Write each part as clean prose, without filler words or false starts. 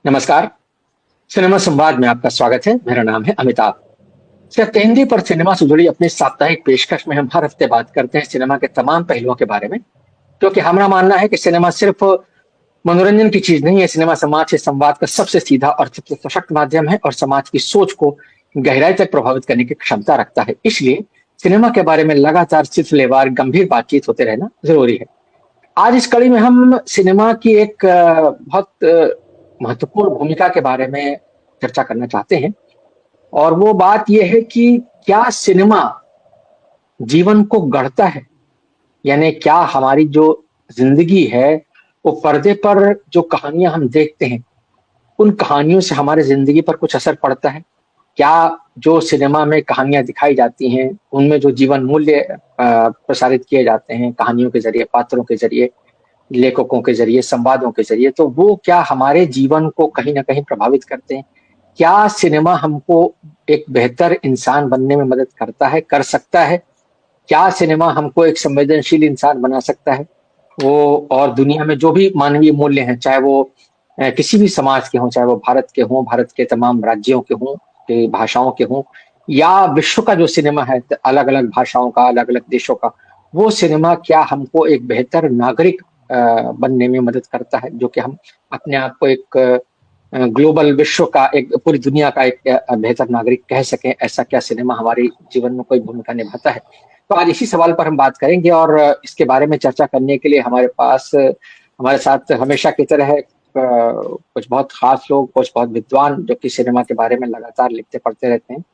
नमस्कार। सिनेमा संवाद में आपका स्वागत है। मेरा नाम है अमिताभ। सिर्फ हिंदी पर सिनेमा से जुड़ी अपनी साप्ताहिक पेशकश में हम हर हफ्ते बात करते हैं सिनेमा के तमाम पहलुओं के बारे में, क्योंकि हमारा मानना है कि सिनेमा सिर्फ मनोरंजन की चीज नहीं है। सिनेमा समाज से संवाद का सबसे सीधा और सबसे सशक्त माध्यम है और समाज की सोच को गहराई तक प्रभावित करने की क्षमता रखता है। इसलिए सिनेमा के बारे में लगातार सिलसिलेवार गंभीर बातचीत होते रहना जरूरी है। आज इस कड़ी में हम सिनेमा की एक बहुत महत्वपूर्ण भूमिका के बारे में चर्चा करना चाहते हैं, और वो बात ये है कि क्या सिनेमा जीवन को गढ़ता है? यानी क्या हमारी जो जिंदगी है, वो पर्दे पर जो कहानियां हम देखते हैं, उन कहानियों से हमारे जिंदगी पर कुछ असर पड़ता है? क्या जो सिनेमा में कहानियां दिखाई जाती हैं, उनमें जो जीवन मूल्य प्रसारित किए जाते हैं कहानियों के जरिए, पात्रों के जरिए, लेखकों के जरिए, संवादों के जरिए, तो वो क्या हमारे जीवन को कहीं ना कहीं प्रभावित करते हैं? क्या सिनेमा हमको एक बेहतर इंसान बनने में मदद करता है, कर सकता है? क्या सिनेमा हमको एक संवेदनशील इंसान बना सकता है? वो और दुनिया में जो भी मानवीय मूल्य हैं, चाहे वो किसी भी समाज के हों, चाहे वो भारत के हों, भारत के तमाम राज्यों के हों, के भाषाओं के हों, या विश्व का जो सिनेमा है अलग अलग भाषाओं का, अलग अलग देशों का, वो सिनेमा क्या हमको एक बेहतर नागरिक बनने में मदद करता है, जो कि हम अपने आप को एक ग्लोबल विश्व का, एक पूरी दुनिया का एक बेहतर नागरिक कह सकें? ऐसा क्या सिनेमा हमारे जीवन में कोई भूमिका निभाता है? तो आज इसी सवाल पर हम बात करेंगे, और इसके बारे में चर्चा करने के लिए हमारे पास हमारे साथ हमेशा की तरह कुछ बहुत खास लोग, कुछ बहुत विद्वान, जो कि सिनेमा के बारे में लगातार लिखते पढ़ते रहते हैं,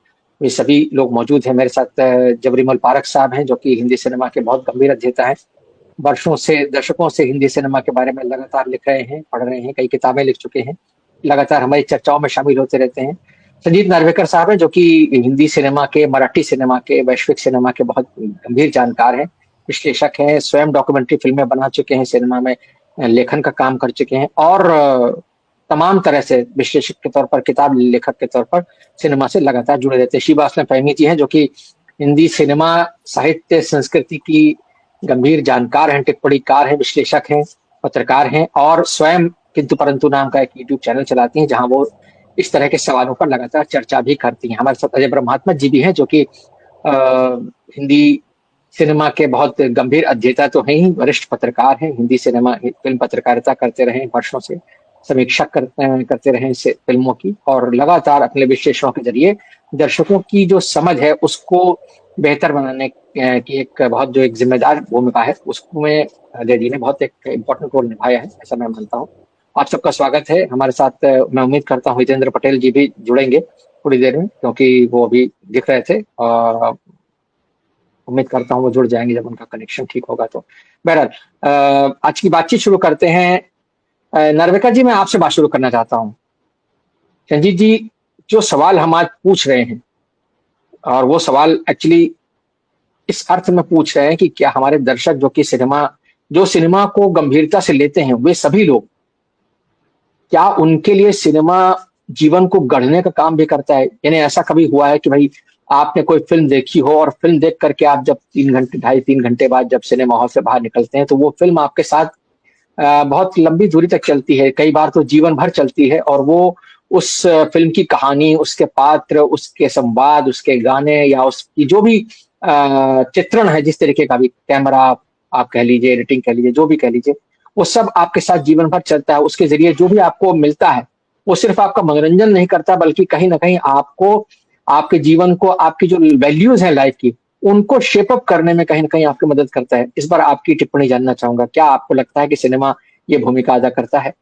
ये सभी लोग मौजूद हैं। मेरे साथ जबरीमल पारख साहब हैं, जो कि हिंदी सिनेमा के बहुत गंभीर अध्येता हैं। वर्षों से, दशकों से हिंदी सिनेमा के बारे में लगातार लिख रहे हैं, पढ़ रहे हैं, कई किताबें लिख चुके हैं, लगातार हमारी चर्चाओं में शामिल होते रहते हैं। संजीत नार्वेकर साहब हैं, जो कि हिंदी सिनेमा के, मराठी सिनेमा के, वैश्विक सिनेमा के बहुत गंभीर जानकार हैं, विश्लेषक हैं, स्वयं डॉक्यूमेंट्री फिल्में बना चुके हैं, सिनेमा में लेखन का काम कर चुके हैं, और तमाम तरह से विश्लेषक के तौर पर, किताब लेखक के तौर पर सिनेमा से लगातार जुड़े रहते हैं। शिवा असलम फहमी जी हैं, जो कि हिंदी सिनेमा साहित्य संस्कृति की गंभीर जानकार हैं, टिप्पणीकार हैं, विश्लेषक हैं, पत्रकार हैं, और स्वयं किंतु परंतु नाम का एक यूट्यूब चैनल चलाती हैं, जहां वो इस तरह के सवालों पर लगातार चर्चा भी करती हैं। हमारे साथ अजय ब्रह्मात्मा जी भी हैं, जो कि हिंदी सिनेमा के बहुत गंभीर अध्येता तो हैं ही, वरिष्ठ पत्रकार हैं, हिंदी सिनेमा, फिल्म पत्रकारिता करते रहे वर्षों से, समीक्षा करते रहे फिल्मों की, और लगातार अपने विश्लेषणों के जरिए दर्शकों की जो समझ है उसको बेहतर बनाने की एक बहुत जो एक जिम्मेदार भूमिका है, उसमें अजय जी ने बहुत एक इम्पोर्टेंट रोल निभाया है, ऐसा मैं मानता हूँ। आप सबका स्वागत है हमारे साथ। मैं उम्मीद करता हूँ हितेंद्र पटेल जी भी जुड़ेंगे थोड़ी देर में, क्योंकि वो अभी दिख रहे थे, और उम्मीद करता हूँ वो जुड़ जाएंगे जब उनका कनेक्शन ठीक होगा। तो बहरहाल आज की बातचीत शुरू करते हैं। नार्वेकर जी, मैं आपसे बात शुरू करना चाहता हूँ। संजीत जी, जो सवाल हम आज पूछ रहे हैं, और वो सवाल एक्चुअली इस अर्थ में पूछ रहे हैं कि क्या हमारे दर्शक, जो सिनेमा को गंभीरता से लेते हैं, वे सभी लोग, क्या उनके लिए सिनेमा जीवन को गढ़ने का काम भी करता है? यानी ऐसा कभी हुआ है कि भाई आपने कोई फिल्म देखी हो, और फिल्म देख करके आप जब 3 घंटे, 2.5-3 घंटे बाद जब सिनेमा हॉल से बाहर निकलते हैं, तो वो फिल्म आपके साथ बहुत लंबी दूरी तक चलती है, कई बार तो जीवन भर चलती है, और वो उस फिल्म की कहानी, उसके पात्र, उसके संवाद, उसके गाने, या उसकी जो भी चित्रण है, जिस तरीके का भी कैमरा आप कह लीजिए, एडिटिंग कह लीजिए, जो भी कह लीजिए, वो सब आपके साथ जीवन भर चलता है। उसके जरिए जो भी आपको मिलता है, वो सिर्फ आपका मनोरंजन नहीं करता, बल्कि कहीं ना कहीं आपको, आपके जीवन को, आपकी जो वैल्यूज हैं लाइफ की, उनको शेप अप करने में कहीं ना कहीं आपकी मदद करता है। इस बार आपकी टिप्पणी जानना चाहूंगा। क्या आपको लगता है कि सिनेमा ये भूमिका अदा करता है?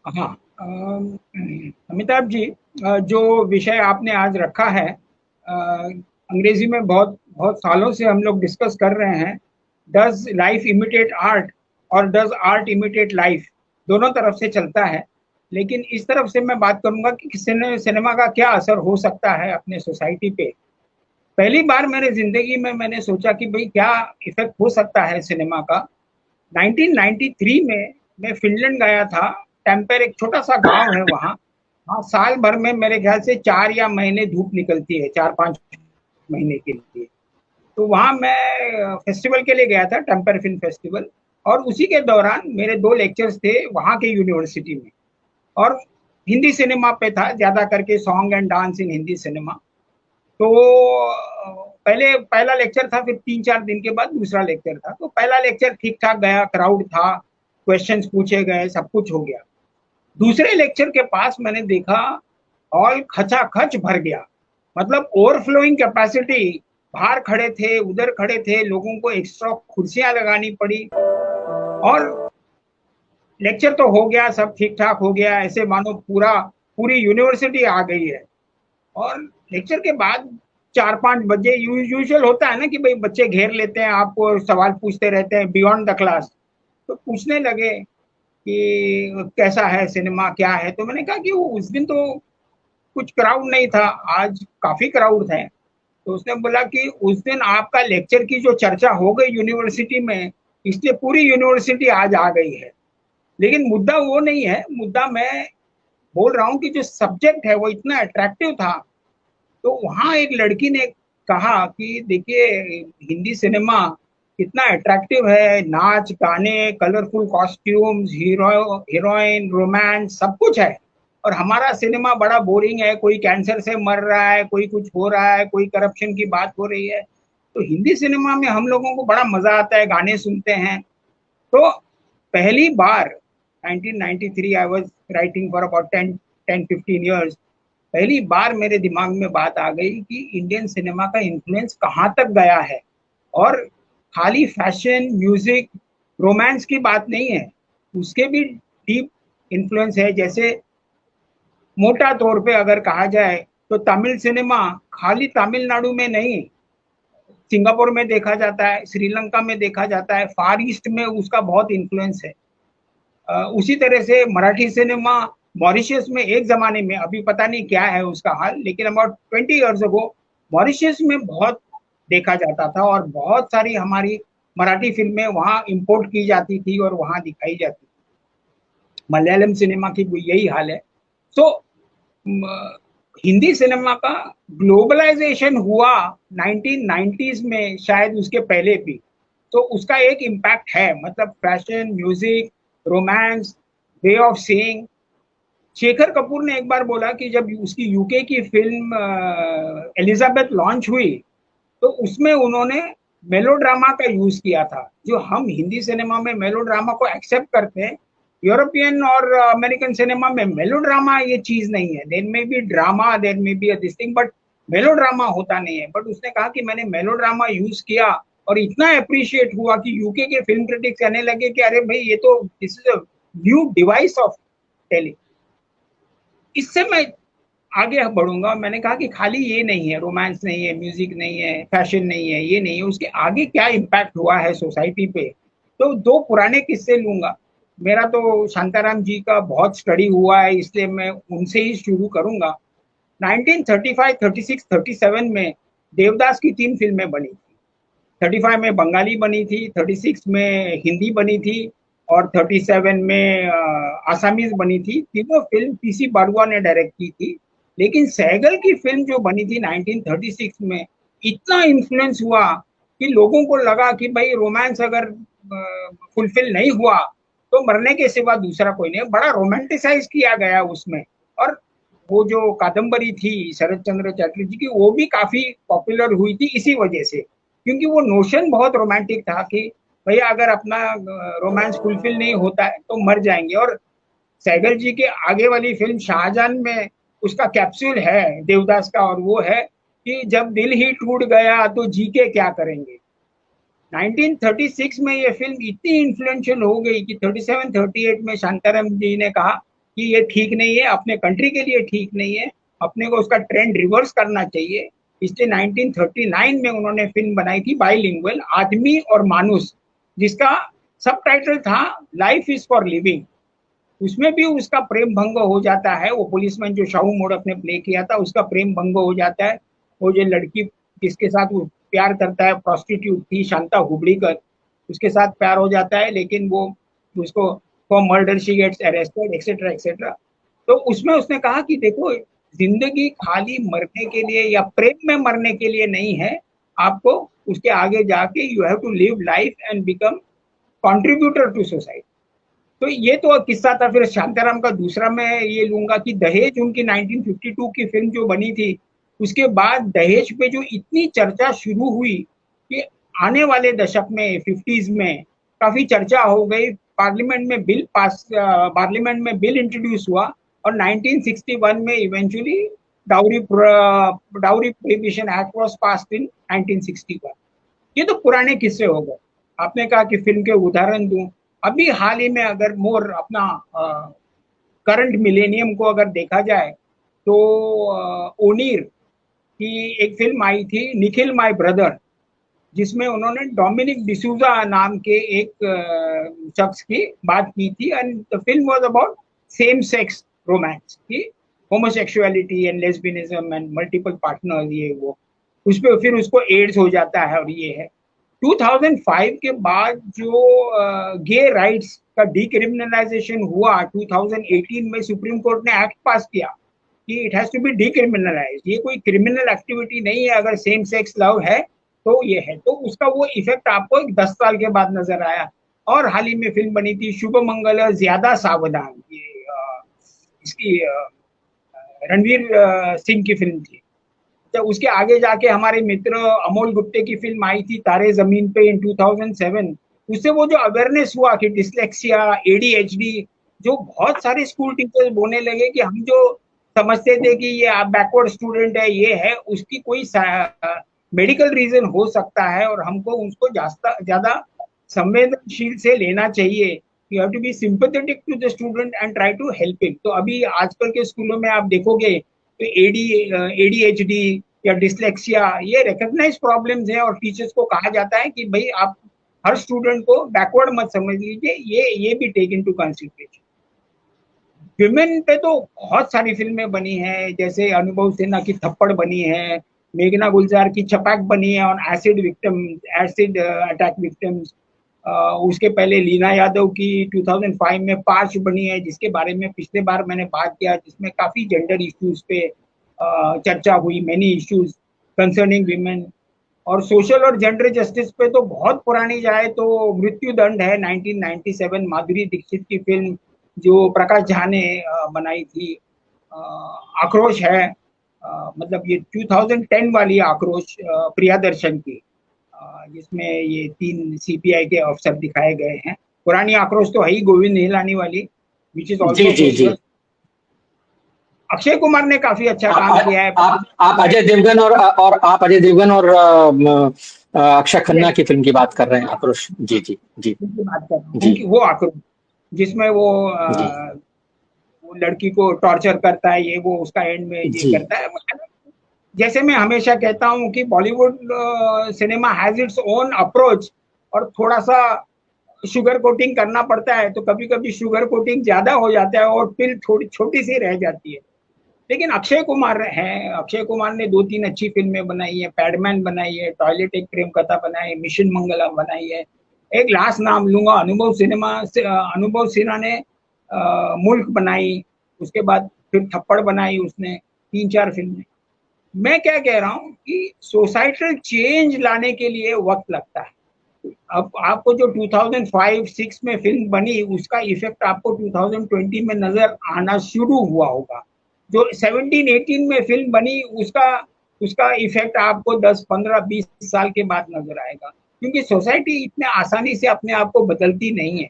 हाँ। अमिताभ जी, जो विषय आपने आज रखा है, अंग्रेजी में बहुत बहुत सालों से हम लोग डिस्कस कर रहे हैं, डज लाइफ इमिटेट आर्ट और डज आर्ट इमिटेट लाइफ। दोनों तरफ से चलता है, लेकिन इस तरफ से मैं बात करूंगा कि सिनेमा का क्या असर हो सकता है अपने सोसाइटी पे। पहली बार मेरे जिंदगी में मैंने सोचा कि भाई क्या इफेक्ट हो सकता है सिनेमा का। 1993 में मैं फिनलैंड गया था। टेम्पेर एक छोटा सा गांव है वहाँ। हाँ, साल भर में मेरे ख्याल से 4 या महीने धूप निकलती है, 4-5 महीने के लिए। तो वहाँ मैं फेस्टिवल के लिए गया था, टेम्पेर फिल्म फेस्टिवल। और उसी के दौरान मेरे 2 लेक्चर्स थे वहाँ के यूनिवर्सिटी में, और हिंदी सिनेमा पे था, ज़्यादा करके song and dance in Hindi cinema. तो पहले पहला लेक्चर था, फिर 3-4 दिन के बाद दूसरा लेक्चर था। तो पहला लेक्चर ठीक-ठाक गया, क्राउड था, क्वेश्चंस पूछे गए, सब कुछ हो गया। दूसरे लेक्चर के पास मैंने देखा हॉल खचाखच भर गया, मतलब ओवरफ्लोइंग कैपेसिटी। बाहर खड़े थे, उधर खड़े थे, लोगों को एक्स्ट्रा कुर्सियां लगानी पड़ी। और लेक्चर तो हो गया, सब ठीक ठाक हो गया, ऐसे मानो पूरी यूनिवर्सिटी आ गई है। और लेक्चर के बाद 4-5 बजे यूजुअल होता है ना कि भाई बच्चे घेर लेते हैं आपको और सवाल पूछते रहते हैं बियॉन्ड द क्लास। तो पूछने लगे कि कैसा है सिनेमा, क्या है। तो मैंने कहा कि वो उस दिन तो कुछ क्राउड नहीं था, आज काफी क्राउड है। तो उसने बोला कि उस दिन आपका लेक्चर की जो चर्चा हो गई यूनिवर्सिटी में, इसलिए पूरी यूनिवर्सिटी आज आ गई है। लेकिन मुद्दा वो नहीं है, मुद्दा मैं बोल रहा हूँ कि जो सब्जेक्ट है वो इतना अट्रैक्टिव था। तो वहाँ एक लड़की ने कहा कि देखिए हिंदी सिनेमा कितना अट्रैक्टिव है, नाच गाने, कलरफुल कॉस्ट्यूम्स, हीरोइन, रोमांस, सब कुछ है। और हमारा सिनेमा बड़ा बोरिंग है, कोई कैंसर से मर रहा है, कोई कुछ हो रहा है, कोई करप्शन की बात हो रही है। तो हिंदी सिनेमा में हम लोगों को बड़ा मजा आता है, गाने सुनते हैं। तो पहली बार 1993 I was writing for about 10-15 years, पहली बार मेरे दिमाग में बात आ गई कि इंडियन सिनेमा का इन्फ्लुएंस कहाँ तक गया है। और खाली फैशन, म्यूजिक, रोमांस की बात नहीं है, उसके भी डीप इन्फ्लुएंस है। जैसे मोटा तौर पे अगर कहा जाए तो तमिल सिनेमा खाली तमिलनाडु में नहीं, सिंगापुर में देखा जाता है, श्रीलंका में देखा जाता है, फार ईस्ट में उसका बहुत इन्फ्लुएंस है। उसी तरह से मराठी सिनेमा मॉरिशस में एक जमाने में, अभी पता नहीं क्या है उसका हाल, लेकिन अबाउट 20 इयर्स अगो मॉरिशस में बहुत देखा जाता था। और बहुत सारी हमारी मराठी फिल्में वहाँ इंपोर्ट की जाती थी और वहाँ दिखाई जाती थी। मलयालम सिनेमा की यही हाल है। सो हिंदी सिनेमा का ग्लोबलाइजेशन हुआ 1990s में, शायद उसके पहले भी। तो उसका एक इम्पैक्ट है, मतलब fashion, music, romance, way of seeing. Shekhar Kapoor ने एक बार बोला कि जब उसकी यूके की फिल्म एलिजाबेथ लॉन्च हुई, तो उसमें उन्होंने मेलोड्रामा का यूज किया था। जो हम हिंदी सिनेमा में मेलोड्रामा को एक्सेप्ट करते हैं, यूरोपियन और अमेरिकन सिनेमा में मेलोड्रामा ये चीज नहीं है। देयर में बी ड्रामा, देयर में be this thing, but melodrama होता नहीं है। बट उसने कहा कि मैंने मेलोड्रामा यूज किया और इतना अप्रिशिएट हुआ कि यूके के फिल्म क्रिटिक्स कहने लगे कि अरे भाई ये तो this is a new device of telling. इससे मैं आगे बढ़ूंगा। मैंने कहा कि खाली ये नहीं है, रोमांस नहीं है, म्यूजिक नहीं है, फैशन नहीं है, ये नहीं है, उसके आगे क्या इम्पैक्ट हुआ है सोसाइटी पे। तो 2 पुराने किस्से लूंगा। मेरा तो शांताराम जी का बहुत स्टडी हुआ है, इसलिए मैं उनसे ही शुरू करूंगा। 1935, 36, 37 में देवदास की 3 फिल्में बनी थी। 35 में बंगाली बनी थी, 36 में हिंदी बनी थी, और 37 में आसामीज बनी थी। तीनों फिल्म पीसी बारुआ ने डायरेक्ट की थी। लेकिन सहगल की फिल्म जो बनी थी 1936 में, इतना इन्फ्लुएंस हुआ कि लोगों को लगा कि भाई रोमांस अगर फुलफिल नहीं हुआ तो मरने के सिवा दूसरा कोई नहीं। बड़ा रोमांटिसाइज किया गया उसमें। और वो जो कादम्बरी थी शरद चंद्र चटर्जी की, वो भी काफी पॉपुलर हुई थी इसी वजह से, क्योंकि वो नोशन बहुत रोमांटिक था कि भैया अगर अपना रोमांस फुलफिल नहीं होता है तो मर जाएंगे। और सहगल जी के आगे वाली फिल्म शाहजहां में उसका कैप्सूल है देवदास का, और वो है कि जब दिल ही टूट गया तो जी के क्या करेंगे। 1936 में ये फिल्म इतनी इन्फ्लुएंशियल हो गई कि 37-38 में शांताराम जी ने कहा कि ये ठीक नहीं है, अपने कंट्री के लिए ठीक नहीं है, अपने को उसका ट्रेंड रिवर्स करना चाहिए। इसलिए 1939 में उन्होंने फिल्म बनाई थी बाइलिंगुअल, आदमी और मानुस, जिसका सब टाइटल था लाइफ इज फॉर लिविंग। उसमें भी उसका प्रेम भंग हो जाता है। वो पुलिसमैन जो शाहू मोड़क ने प्ले किया था, उसका प्रेम भंग हो जाता है। वो जो लड़की जिसके साथ वो प्यार करता है, प्रोस्टिट्यूट थी शांता हुबड़ीकर, उसके साथ प्यार हो जाता है, लेकिन वो उसको for murder she gets arrested, etcetera etcetera. तो उसमें उसने कहा कि देखो जिंदगी खाली मरने के लिए या प्रेम में मरने के लिए नहीं है, आपको उसके आगे जाके you have to live life and become contributor to society. तो ये तो किस्सा था। फिर शांताराम का दूसरा मैं ये लूंगा कि दहेज उनकी 1952 की फिल्म जो बनी थी, उसके बाद दहेज पे जो इतनी चर्चा शुरू हुई कि आने वाले दशक में 50s में काफी चर्चा हो गई। पार्लियामेंट में बिल इंट्रोड्यूस हुआ और 1961 में eventually dowry dowry prohibition act was passed in 1961। ये तो पुराने किस्से हो गए। आपने कहा कि फिल्म के उदाहरण दूं, अभी हाल ही में अगर मोर अपना करंट मिलेनियम को अगर देखा जाए तो ओनीर की एक फिल्म आई थी निखिल माय ब्रदर, जिसमें उन्होंने डोमिनिक डिसूजा नाम के एक शख्स की बात की थी। And the film was about same sex romance की homosexuality and lesbianism and multiple partner, ये वो। उस पर फिर उसको एड्स हो जाता है और ये है। 2005 के बाद जो गे राइट्स का डीक्रिमिनलाइजेशन हुआ, 2018 में सुप्रीम कोर्ट ने एक्ट पास किया कि it has to be decriminalize. ये कोई क्रिमिनल एक्टिविटी नहीं है अगर सेम सेक्स लव है तो ये है। तो उसका वो इफेक्ट आपको 10 साल के बाद नजर आया। और हाल ही में फिल्म बनी थी शुभ मंगल ज्यादा सावधान, ये इसकी रणवीर सिंह की फिल्म थी। तो उसके आगे जाके हमारे मित्र अमोल गुप्ते की फिल्म आई थी तारे जमीन पे इन 2007। उससे वो जो अवेयरनेस हुआ कि डिसलेक्सिया, एडीएचडी, जो बहुत सारे स्कूल टीचर्स बोलने लगे कि हम जो समझते थे कि ये आप बैकवर्ड स्टूडेंट है, ये है, उसकी कोई मेडिकल रीजन हो सकता है और हमको उसको ज्यादा संवेदनशील से लेना चाहिए। You have to be sympathetic to the student and try to help him. तो अभी आजकल के स्कूलों में आप देखोगे तो एडीएचडी या डिसलेक्सिया ये रिकॉग्नाइज प्रॉब्लम्स है और टीचर्स को कहा जाता है कि भाई आप हर स्टूडेंट को बैकवर्ड मत समझ लीजिए, ये भी टेक इनटू कंसिडरेशन। विमेन पे तो बहुत सारी फिल्में बनी हैं, जैसे अनुभव सिन्हा की थप्पड़ बनी है, मेघना गुलजार की छपाक बनी है ऑन एसिड अटैक विक्टिम्स। उसके पहले लीना यादव की 2005 में पार्श बनी है, जिसके बारे में पिछले बार मैंने बात किया, जिसमें काफी जेंडर इश्यूज पे चर्चा हुई, मेनी इश्यूज कंसर्निंग विमेन। और सोशल और जेंडर जस्टिस पे तो बहुत पुरानी जाए तो मृत्यु दंड है 1997, माधुरी दीक्षित की फिल्म जो प्रकाश झा ने बनाई थी। आक्रोश है, मतलब ये 2010 वाली आक्रोश प्रियादर्शन की, जिसमें ये 3 सीपीआई के अफसर दिखाए गए हैं। पुरानी आक्रोश तो है ही गोविंद निहलानी वाली, which is also social. Akshay Kumar ने काफी अच्छा काम किया है। आप अजय देवगन और अक्षय खन्ना की फिल्म की बात कर रहे हैं, आक्रोश। जी जी जी बात कर रहा हूँ वो आक्रोश, जिसमें वो लड़की को टॉर्चर करता है, ये वो उसका एंड में ये करता है। जैसे मैं हमेशा कहता हूँ कि Bollywood cinema has its own approach और थोड़ा सा शुगर कोटिंग करना पड़ता है, तो कभी कभी शुगर कोटिंग ज्यादा हो जाता है और फिर थोड़ी छोटी सी रह जाती है। लेकिन अक्षय कुमार है, अक्षय कुमार ने 2-3 अच्छी फिल्में बनाई है, पैडमैन बनाई है, टॉयलेट एक प्रेम कथा बनाई है, मिशन मंगलम बनाई है। एक लास्ट नाम लूंगा, अनुभव सिन्हा ने मुल्क बनाई, उसके बाद फिर थप्पड़ बनाई उसने, 3-4 फिल्में। मैं क्या कह रहा हूँ कि सोसाइटल चेंज लाने के लिए वक्त लगता है। अब आपको जो 2005-6 में फिल्म बनी, उसका इफेक्ट आपको 2020 में नजर आना शुरू हुआ होगा। जो 17-18 में फिल्म बनी, उसका इफेक्ट आपको 10-15-20 साल के बाद नजर आएगा, क्योंकि सोसाइटी इतने आसानी से अपने आप को बदलती नहीं है।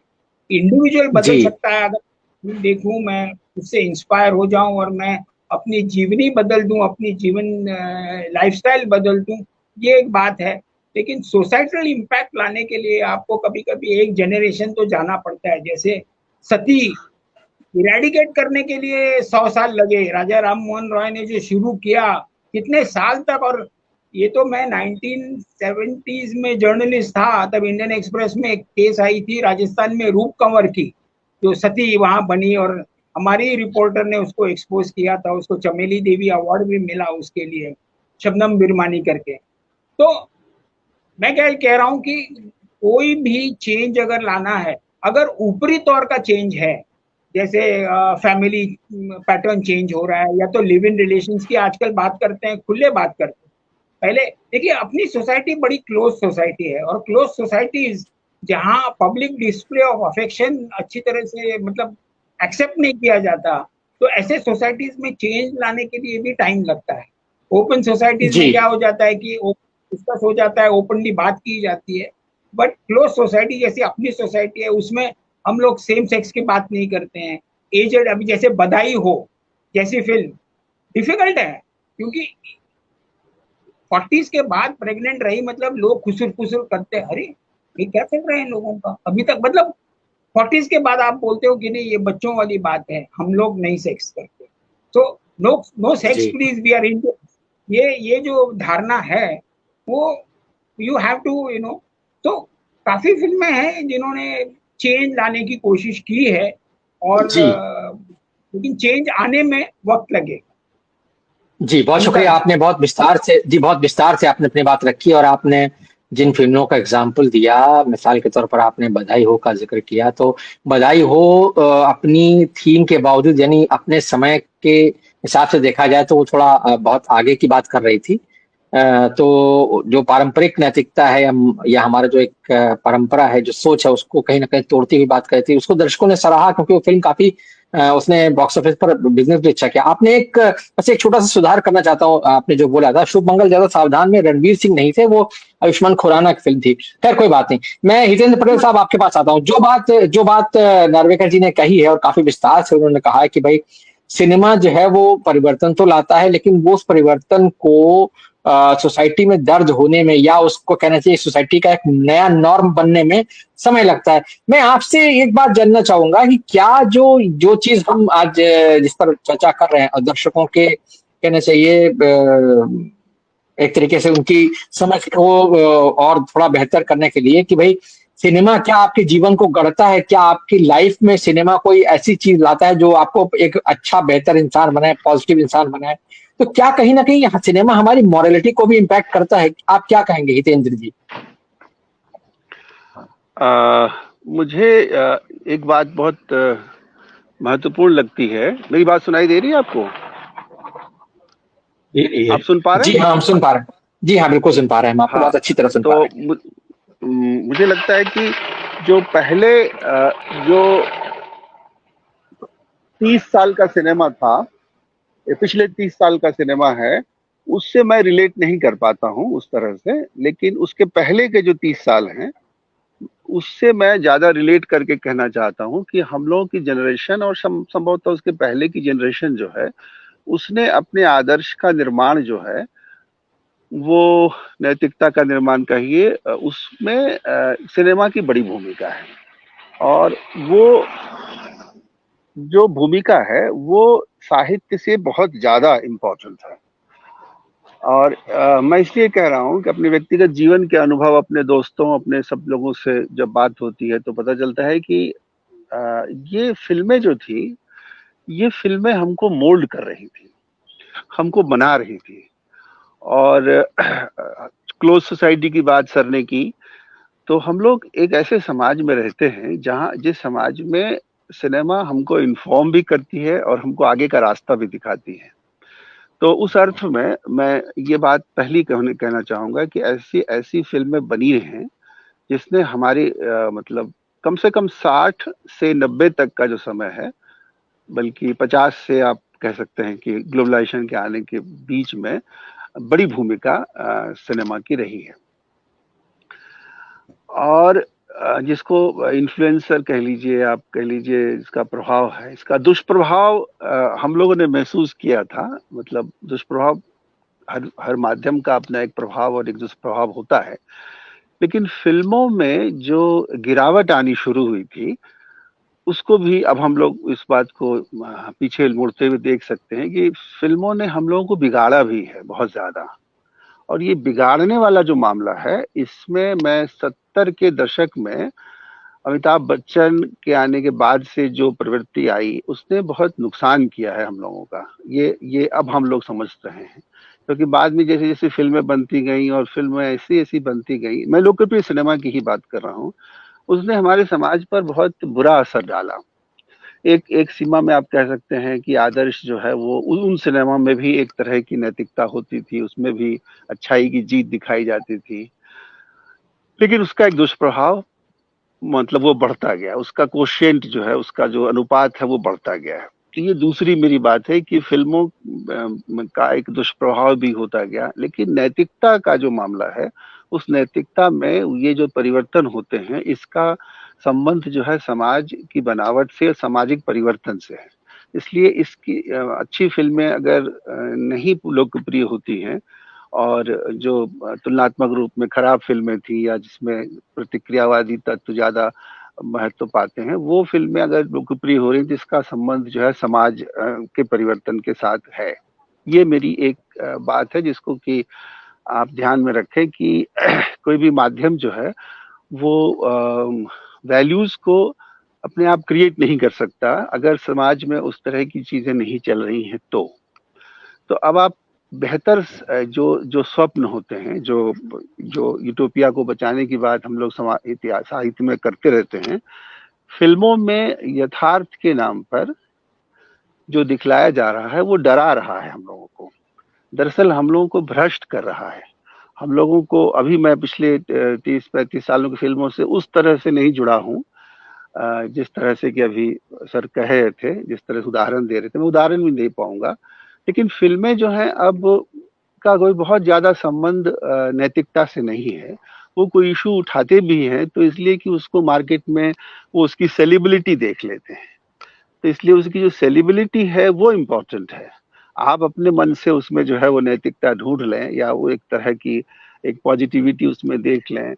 इंडिविजुअल बदल सकता है, अगर देखूं मैं उससे इंस्पायर हो जाऊं और मैं अपनी जीवनी बदल दूं, अपनी जीवन लाइफस्टाइल बदल दूं, ये एक बात है। लेकिन सोसाइटल इम्पैक्ट लाने के लिए आपको कभी कभी एक जनरेशन तो जाना पड़ता है। जैसे सती इरेडिकेट करने के लिए 100 साल लगे, राजा राम मोहन रॉय ने जो शुरू किया, कितने साल तक। और ये तो मैं 1970s में जर्नलिस्ट था, तब इंडियन एक्सप्रेस में एक केस आई थी राजस्थान में रूप कंवर की, जो सती वहां बनी और हमारी रिपोर्टर ने उसको एक्सपोज किया था। उसको चमेली देवी अवार्ड भी मिला उसके लिए, शबनम बिरमानी करके। तो मैं क्या कह रहा हूं कि कोई भी चेंज अगर लाना है, अगर ऊपरी तौर का चेंज है, जैसे फैमिली पैटर्न चेंज हो रहा है, या तो लिव इन रिलेशंस की आजकल बात करते हैं, खुले बात करते हैं। पहले देखिए, अपनी सोसाइटी बड़ी क्लोज सोसाइटी है और क्लोज सोसाइटीज जहाँ पब्लिक डिस्प्ले ऑफ अफेक्शन अच्छी तरह से मतलब एक्सेप्ट नहीं किया जाता, तो ऐसे सोसाइटीज में चेंज लाने के लिए भी टाइम लगता है। ओपन सोसाइटीज जी में क्या हो जाता है कि डिस्कस हो जाता है, ओपनली बात की जाती है, बट क्लोज सोसाइटी जैसी अपनी सोसाइटी है उसमें हम लोग सेम सेक्स की बात नहीं करते हैं। एजेड, अभी जैसे बधाई हो जैसी फिल्म डिफिकल्ट है, क्योंकि 40s के बाद प्रेग्नेंट रही मतलब लोग खुसुर खुसुर करते हैं, अरे ये क्या चल रहा है इन लोगों का अभी तक, मतलब 40s के बाद आप बोलते हो कि नहीं ये बच्चों वाली बात है, हम लोग नहीं सेक्स करते, तो नो नो सेक्स जी प्लीज वी आर इनटू, ये जो धारणा है वो you have to you know. तो काफी फिल्में हैं जिन्होंने चेंज लाने की कोशिश की है, और जी लेकिन चेंज आने में वक्त लगेगा। जी, बहुत अमिताभ शुक्रिया। जी। आपने बहुत विस्तार से आपने अपनी बात रखी और आपने जिन फ़िल्मों का एग्ज़ाम्पल दिया, मिसाल के तौर पर आपने बधाई हो का ज़िक्र किया, तो बधाई हो अपनी थीम के बावजूद यानी अपने समय के हिसाब से देखा जाए तो वो थोड़ा बहुत आगे की बात कर रही थी। तो जो पारंपरिक नैतिकता है या हमारा जो एक परंपरा है, जो सोच है, उसको कहीं न कहीं तोड़ती हुई बात कर रही थी। उसको दर्शकों ने सराहा क्योंकि वो फ़िल्म काफ़ी उसने बॉक्स ऑफिस पर बिज़नेस भी अच्छा किया। आपने बस एक छोटा-सा सुधार करना चाहता हूँ, आपने जो बोला था, शुभ मंगल ज़्यादा सावधान में रणवीर सिंह नहीं थे, वो आयुष्मान खुराना की फ़िल्म थी। खैर कोई बात नहीं। मैं हितेंद्र पटेल साहब आपके पास आता हूँ। जो बात नार्वेकर जी ने कही है और काफ़ी विस्तार से उन्होंने कहा है कि भई सिनेमा जो है वो परिवर्तन तो लाता है, लेकिन वो उस परिवर्तन को सोसाइटी में दर्ज होने में या उसको कहना चाहिए सोसाइटी का एक नया नॉर्म बनने में समय लगता है। मैं आपसे एक बात जानना चाहूँगा कि क्या जो चीज़ हम आज जिस पर चर्चा कर रहे हैं और दर्शकों के कहना चाहिए एक तरीके से उनकी समझ को और थोड़ा बेहतर करने के लिए कि भई सिनेमा क्या आपके जीवन को गढ़ता है? क्या आपकी लाइफ में सिनेमा कोई ऐसी चीज़ लाता है जो आपको एक अच्छा बेहतर इंसान बनाए, पॉजिटिव इंसान बनाए? तो क्या कहीं न कहीं सिनेमा हमारी मोरालिटी को भी इम्पैक्ट करता है? आप क्या कहेंगे हितेंद्र जी? अ, मुझे एक बात बहुत महत्वपूर्ण लगती है। मेरी बात सुनाई दे रही है आपको? ये आप सुन पा रहे जी हैं? हाँ, हम सुन पा रहे हैं। जी हाँ, बिल्कुल सुन पा रहे हैं, हम आपको हाँ, बहुत अच्छी तरह सुन पा तो रहे हैं। मुझे लगता है कि जो पहले जो 30 साल का सिनेमा था, ये पिछले 30 साल का सिनेमा है, उससे मैं रिलेट नहीं कर पाता हूँ उस तरह से। लेकिन उसके पहले के जो 30 साल हैं, उससे मैं ज़्यादा रिलेट करके कहना चाहता हूँ कि हम लोगों की जनरेशन और संभवतः उसके पहले की जनरेशन जो है, उसने अपने आदर्श का निर्माण जो है, वो नैतिकता का निर्माण कहिए, उसमें सिनेमा की बड़ी भूमिका है। और वो जो भूमिका है, वो साहित्य से बहुत ज़्यादा इम्पोर्टेंट है। और मैं इसलिए कह रहा हूँ कि अपने व्यक्तिगत जीवन के अनुभव, अपने दोस्तों, अपने सब लोगों से जब बात होती है, तो पता चलता है कि ये फ़िल्में जो थी, ये फ़िल्में हमको मोल्ड कर रही थी, हमको बना रही थी। और क्लोज़ सोसाइटी की बात सर ने की, तो हम लोग एक ऐसे समाज में रहते हैं, जिस समाज में सिनेमा हमको इन्फॉर्म भी करती है और हमको आगे का रास्ता भी दिखाती है। तो उस अर्थ में मैं ये बात पहली कहना चाहूँगा कि ऐसी ऐसी फ़िल्में बनी हैं, जिसने हमारी मतलब कम से कम 60 से 90 तक का जो समय है, बल्कि 50 से आप कह सकते हैं कि ग्लोबलाइज़ेशन के आने के बीच में बड़ी भूमिका सिनेमा की रही है। और जिसको इन्फ्लुएंसर कह लीजिए, आप कह लीजिए, इसका प्रभाव है, इसका दुष्प्रभाव हम लोगों ने महसूस किया था। मतलब दुष्प्रभाव, हर हर माध्यम का अपना एक प्रभाव और एक दुष्प्रभाव होता है। लेकिन फ़िल्मों में जो गिरावट आनी शुरू हुई थी, उसको भी अब हम लोग इस बात को पीछे मुड़ते हुए देख सकते हैं कि फ़िल्मों ने हम लोगों को बिगाड़ा भी है बहुत ज़्यादा। और ये बिगाड़ने वाला जो मामला है, इसमें मैं 70 के दशक में अमिताभ बच्चन के आने के बाद से जो प्रवृत्ति आई, उसने बहुत नुकसान किया है हम लोगों का। ये अब हम लोग समझ रहे हैं, क्योंकि बाद में जैसे-जैसे फ़िल्में बनती गईं और फ़िल्में ऐसी-ऐसी बनती गईं, मैं लोकप्रिय सिनेमा की ही बात कर रहा हूँ, उसने हमारे समाज पर बहुत बुरा असर डाला। एक एक सीमा में आप कह सकते हैं कि आदर्श जो है वो उन सिनेमा में भी एक तरह की नैतिकता होती थी, उसमें भी अच्छाई की जीत दिखाई जाती थी। लेकिन उसका एक दुष्प्रभाव मतलब वो बढ़ता गया, उसका कोशेंट जो है, उसका जो अनुपात है वो बढ़ता गया है। तो ये दूसरी मेरी बात है कि फिल्मों का एक दुष्प्रभाव भी होता गया, लेकिन नैतिकता का जो मामला है, उस नैतिकता में ये जो परिवर्तन होते हैं, इसका संबंध जो है समाज की बनावट से, सामाजिक परिवर्तन से है। इसलिए इसकी अच्छी फिल्में अगर नहीं लोकप्रिय होती हैं और जो तुलनात्मक रूप में खराब फिल्में थी या जिसमें प्रतिक्रियावादी तत्व ज्यादा महत्व पाते हैं, वो फिल्में अगर लोकप्रिय हो रही, जिसका संबंध जो है समाज के परिवर्तन के साथ है। ये मेरी एक बात है जिसको कि आप ध्यान में रखें कि कोई भी माध्यम जो है वो वैल्यूज को अपने आप क्रिएट नहीं कर सकता अगर समाज में उस तरह की चीजें नहीं चल रही हैं। तो अब आप बेहतर जो जो स्वप्न होते हैं, जो यूटोपिया को बचाने की बात हम लोग इतिहास साहित्य में करते रहते हैं, फिल्मों में यथार्थ के नाम पर जो दिखलाया जा रहा है वो डरा रहा है हम लोगों को, दरअसल हम लोगों को भ्रष्ट कर रहा है। हम लोगों को, अभी मैं पिछले 30-35 सालों की फिल्मों से उस तरह से नहीं जुड़ा हूँ जिस तरह से कि अभी सर कह रहे थे, जिस तरह से उदाहरण दे रहे थे, मैं उदाहरण भी नहीं पाऊंगा। लेकिन फिल्में जो हैं अब का कोई बहुत ज्यादा संबंध नैतिकता से नहीं है। वो कोई इशू उठाते भी हैं तो इसलिए कि उसको मार्केट में वो उसकी सेलिब्रिटी देख लेते हैं, तो इसलिए उसकी जो सेलिब्रिटी है वो इम्पोर्टेंट है। आप अपने मन से उसमें जो है वो नैतिकता ढूंढ लें या वो एक तरह की एक पॉजिटिविटी उसमें देख लें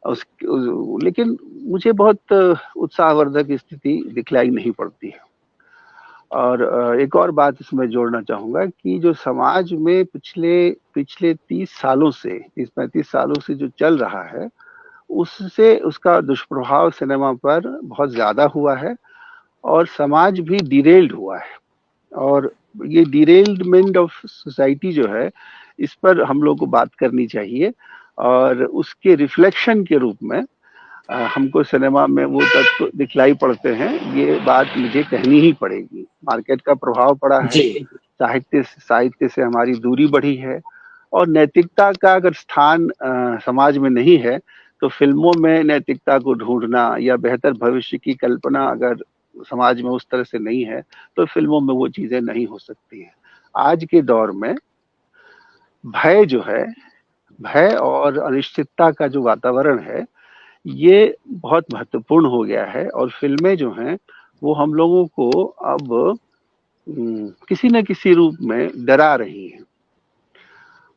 लेकिन मुझे बहुत उत्साहवर्धक स्थिति दिखलाई नहीं पड़ती है। और एक और बात इसमें जोड़ना चाहूंगा कि जो समाज में पिछले 30-35 सालों से जो चल रहा है, उससे उसका दुष्प्रभाव सिनेमा पर बहुत ज्यादा हुआ है और समाज भी डिरेल्ड हुआ है। और ये डिरेल्डमेंट ऑफ सोसाइटी जो है, इस पर हम लोग को बात करनी चाहिए और उसके रिफ्लेक्शन के रूप में हमको सिनेमा में वो तत्व दिखलाई पड़ते हैं। ये बात मुझे कहनी ही पड़ेगी। मार्केट का प्रभाव पड़ा है, जी साहित्य से हमारी दूरी बढ़ी है और नैतिकता का अगर स्थान समाज में नहीं है तो फिल्मों में नैतिकता को ढूंढना या बेहतर भविष्य की कल्पना अगर समाज में उस तरह से नहीं है तो फिल्मों में वो चीजें नहीं हो सकती हैं। आज के दौर में भय जो है, भय और अनिश्चितता का जो वातावरण है, ये बहुत महत्वपूर्ण हो गया है और फिल्में जो हैं वो हम लोगों को अब किसी न किसी रूप में डरा रही हैं।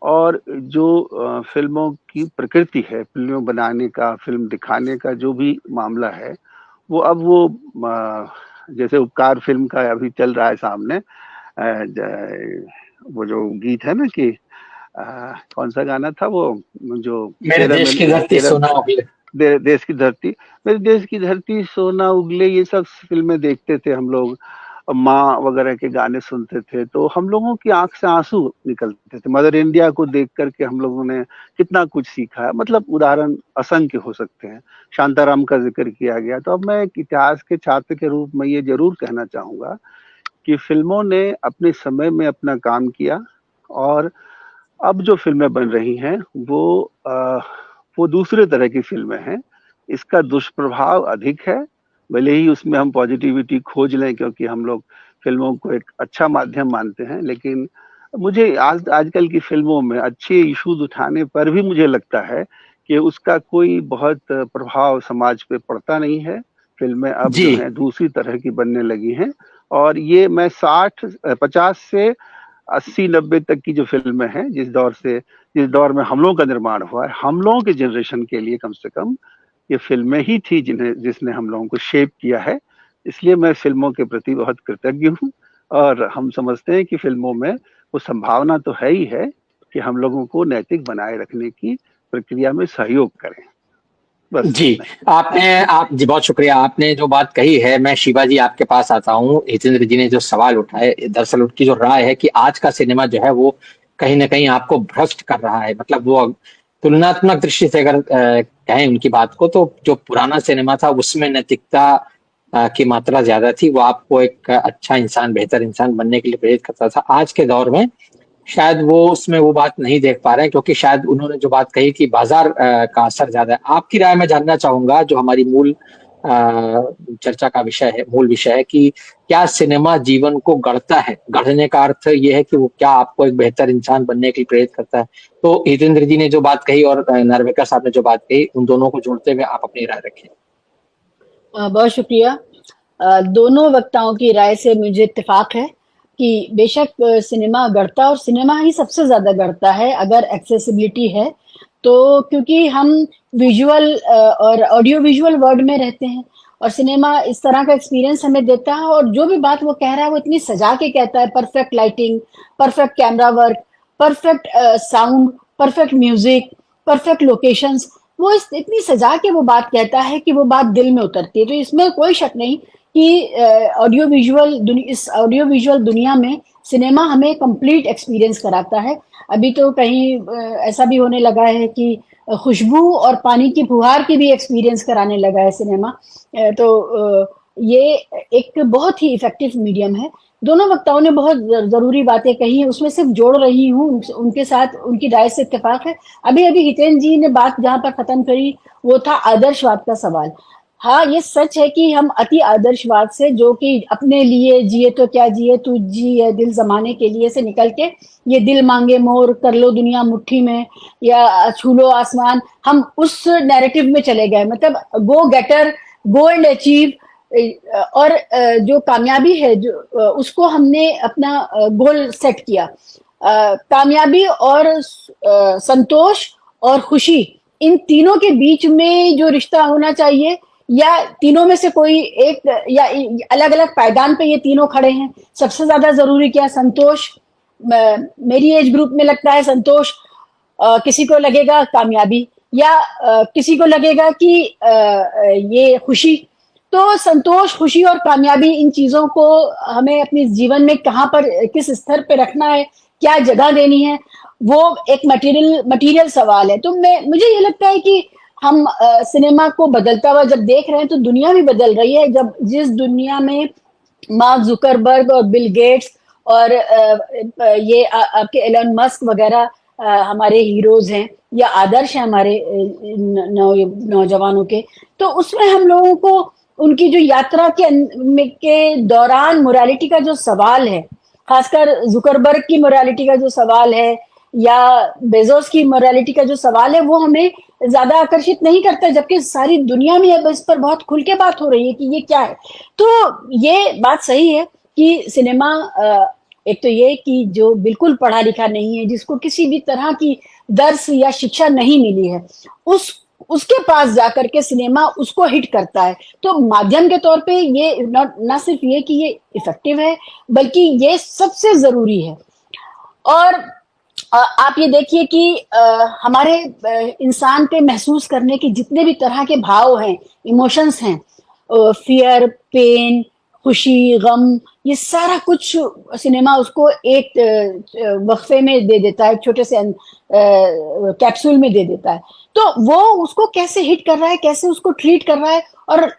और जो फिल्मों की प्रकृति है, फिल्मों बनाने का, फिल्म दिखाने का जो भी मामला है, वो अब वो जैसे उपकार फिल्म का अभी चल रहा है सामने, वो जो गीत है ना कि कौन सा गाना था वो, जो मेरे देश की धरती सोना उगले, देश की धरती, मेरे देश की धरती सोना उगले, ये सब फिल्में देखते थे हम लोग, माँ वगैरह के गाने सुनते थे तो हम लोगों की आंख से आंसू निकलते थे। मदर इंडिया को देख करके हम लोगों ने कितना कुछ सीखा है। मतलब उदाहरण असंख्य हो सकते हैं। शांताराम का जिक्र किया गया। तो अब मैं एक इतिहास के छात्र के रूप में ये जरूर कहना चाहूंगा कि फिल्मों ने अपने समय में अपना काम किया और अब जो फिल्में बन रही हैं वो दूसरे तरह की फिल्में हैं। इसका दुष्प्रभाव अधिक है, भले ही उसमें हम पॉजिटिविटी खोज लें क्योंकि हम लोग फिल्मों को एक अच्छा माध्यम मानते हैं, लेकिन मुझे आजकल की फिल्मों में अच्छे इश्यूज उठाने पर भी मुझे लगता है कि उसका कोई बहुत प्रभाव समाज पे पड़ता नहीं है। फिल्में अब जो हैं दूसरी तरह की बनने लगी हैं और ये मैं 50 से 80-90 तक की जो फिल्में हैं, जिस दौर में हम लोगों का निर्माण हुआ है, हम लोगों के जनरेशन के लिए कम से कम ये फिल्में ही थी जिसने हम लोगों को शेप किया है। इसलिए मैं फिल्मों के प्रति बहुत कृतज्ञ हूँ और हम समझते हैं कि फिल्मों में वो संभावना तो है ही है कि हम लोगों को नैतिक बनाए रखने की प्रक्रिया में सहयोग करें। बस जी, आप जी बहुत शुक्रिया। आपने जो बात कही है, मैं शिवा जी आपके पास आता हूँ। हितेंद्र जी ने जो सवाल उठाए, दरअसल उनकी जो राय है कि आज का सिनेमा जो है वो कहीं न कहीं आपको भ्रष्ट कर रहा है। मतलब वो तुलनात्मक दृष्टि से अगर कहें उनकी बात को, तो जो पुराना सिनेमा था उसमें नैतिकता की मात्रा ज्यादा थी। वो आपको एक अच्छा इंसान, बेहतर इंसान बनने के लिए प्रेरित करता था। आज के दौर में शायद वो उसमें वो बात नहीं देख पा रहे हैं, क्योंकि शायद उन्होंने जो बात कही कि बाजार का असर ज्यादा है। आपकी राय मैं जानना चाहूंगा, जो हमारी मूल चर्चा का विषय है, मूल विषय है कि क्या सिनेमा जीवन को गढ़ता है? गढ़ने का अर्थ ये है कि वो क्या आपको एक बेहतर इंसान बनने के लिए प्रेरित करता है? तो हितेंद्र जी ने जो बात कही और नार्वेकर साहब ने जो बात कही, उन दोनों को जोड़ते हुए आप अपनी राय रखें। बहुत शुक्रिया। दोनों वक्ताओं की राय से मुझे इत्तेफाक है कि बेशक सिनेमा गढ़ता, और सिनेमा ही सबसे ज्यादा गढ़ता है अगर एक्सेसिबिलिटी है तो, क्योंकि हम विजुअल और ऑडियो विजुअल वर्ल्ड में रहते हैं और सिनेमा इस तरह का एक्सपीरियंस हमें देता है, और जो भी बात वो कह रहा है वो इतनी सजा के कहता है, perfect lighting, perfect camera work, perfect sound, perfect music, perfect locations, वो इतनी सजा के वो बात कहता है कि वो बात दिल में उतरती है। तो इसमें कोई शक नहीं कि इस ऑडियो विजुअल दुनिया में सिनेमा हमें कंप्लीट एक्सपीरियंस कराता है। अभी तो कहीं ऐसा भी होने लगा है कि खुशबू और पानी की फुहार की भी एक्सपीरियंस कराने लगा है सिनेमा। तो ये एक बहुत ही इफेक्टिव मीडियम है। दोनों वक्ताओं ने बहुत जरूरी बातें कही हैं, उसमें सिर्फ जोड़ रही हूँ, उनके साथ उनकी राय से इत्तेफाक है। अभी अभी हितेन जी ने बात जहां पर खत्म करी वो था आदर्शवाद का सवाल। हाँ, ये सच है कि हम अति आदर्शवाद से, जो कि अपने लिए जिए तो क्या जिए तू जिए दिल जमाने के लिए से निकल के ये दिल मांगे मोर, कर लो दुनिया मुट्ठी में, या छू लो आसमान, हम उस नैरेटिव में चले गए। मतलब गो गेटर, गो एंड अचीव, और जो कामयाबी है जो उसको हमने अपना गोल सेट किया। कामयाबी और संतोष और खुशी, इन तीनों के बीच में जो रिश्ता होना चाहिए, या तीनों में से कोई एक, या अलग अलग पायदान पे ये तीनों खड़े हैं। सबसे ज्यादा जरूरी क्या? संतोष। मेरी एज ग्रुप में लगता है संतोष, किसी को लगेगा कामयाबी, या किसी को लगेगा कि ये खुशी। तो संतोश, खुशी और कामयाबी, इन चीजों को हमें अपने जीवन में कहाँ पर, किस स्तर पे रखना है, क्या जगह देनी है, वो एक मटेरियल सवाल है। तो मुझे ये लगता है कि हम सिनेमा को बदलता हुआ जब देख रहे हैं तो दुनिया भी बदल रही है। जब जिस दुनिया में मार्क जुकरबर्ग और बिल गेट्स और ये आपके एलन मस्क वगैरह हमारे हीरोज हैं या आदर्श हैं हमारे नौजवानों के, तो उसमें हम लोगों को उनकी जो यात्रा के दौरान मोरालिटी का जो सवाल है, खासकर जुकरबर्ग की मोरालिटी का जो सवाल है या बेजोस की मोरालिटी का जो सवाल है, वो हमें ज्यादा आकर्षित नहीं करता, जबकि सारी दुनिया में अब इस पर बहुत खुल के बात हो रही है कि ये क्या है। तो ये बात सही है कि सिनेमा, एक तो ये कि जो बिल्कुल पढ़ा लिखा नहीं है, जिसको किसी भी तरह की दर्स या शिक्षा नहीं मिली है, उसके पास जाकर के सिनेमा उसको हिट करता है। तो माध्यम के तौर पे ये ना सिर्फ ये कि ये इफेक्टिव है, बल्कि ये सबसे जरूरी है। और आप ये देखिए कि हमारे इंसान पे महसूस करने के जितने भी तरह के भाव हैं, इमोशंस हैं, फियर, पेन, खुशी, गम, ये सारा कुछ सिनेमा उसको एक वक्फे में दे देता है, छोटे से कैप्सूल में दे देता है। तो वो उसको कैसे हिट कर रहा है, कैसे उसको ट्रीट कर रहा है, और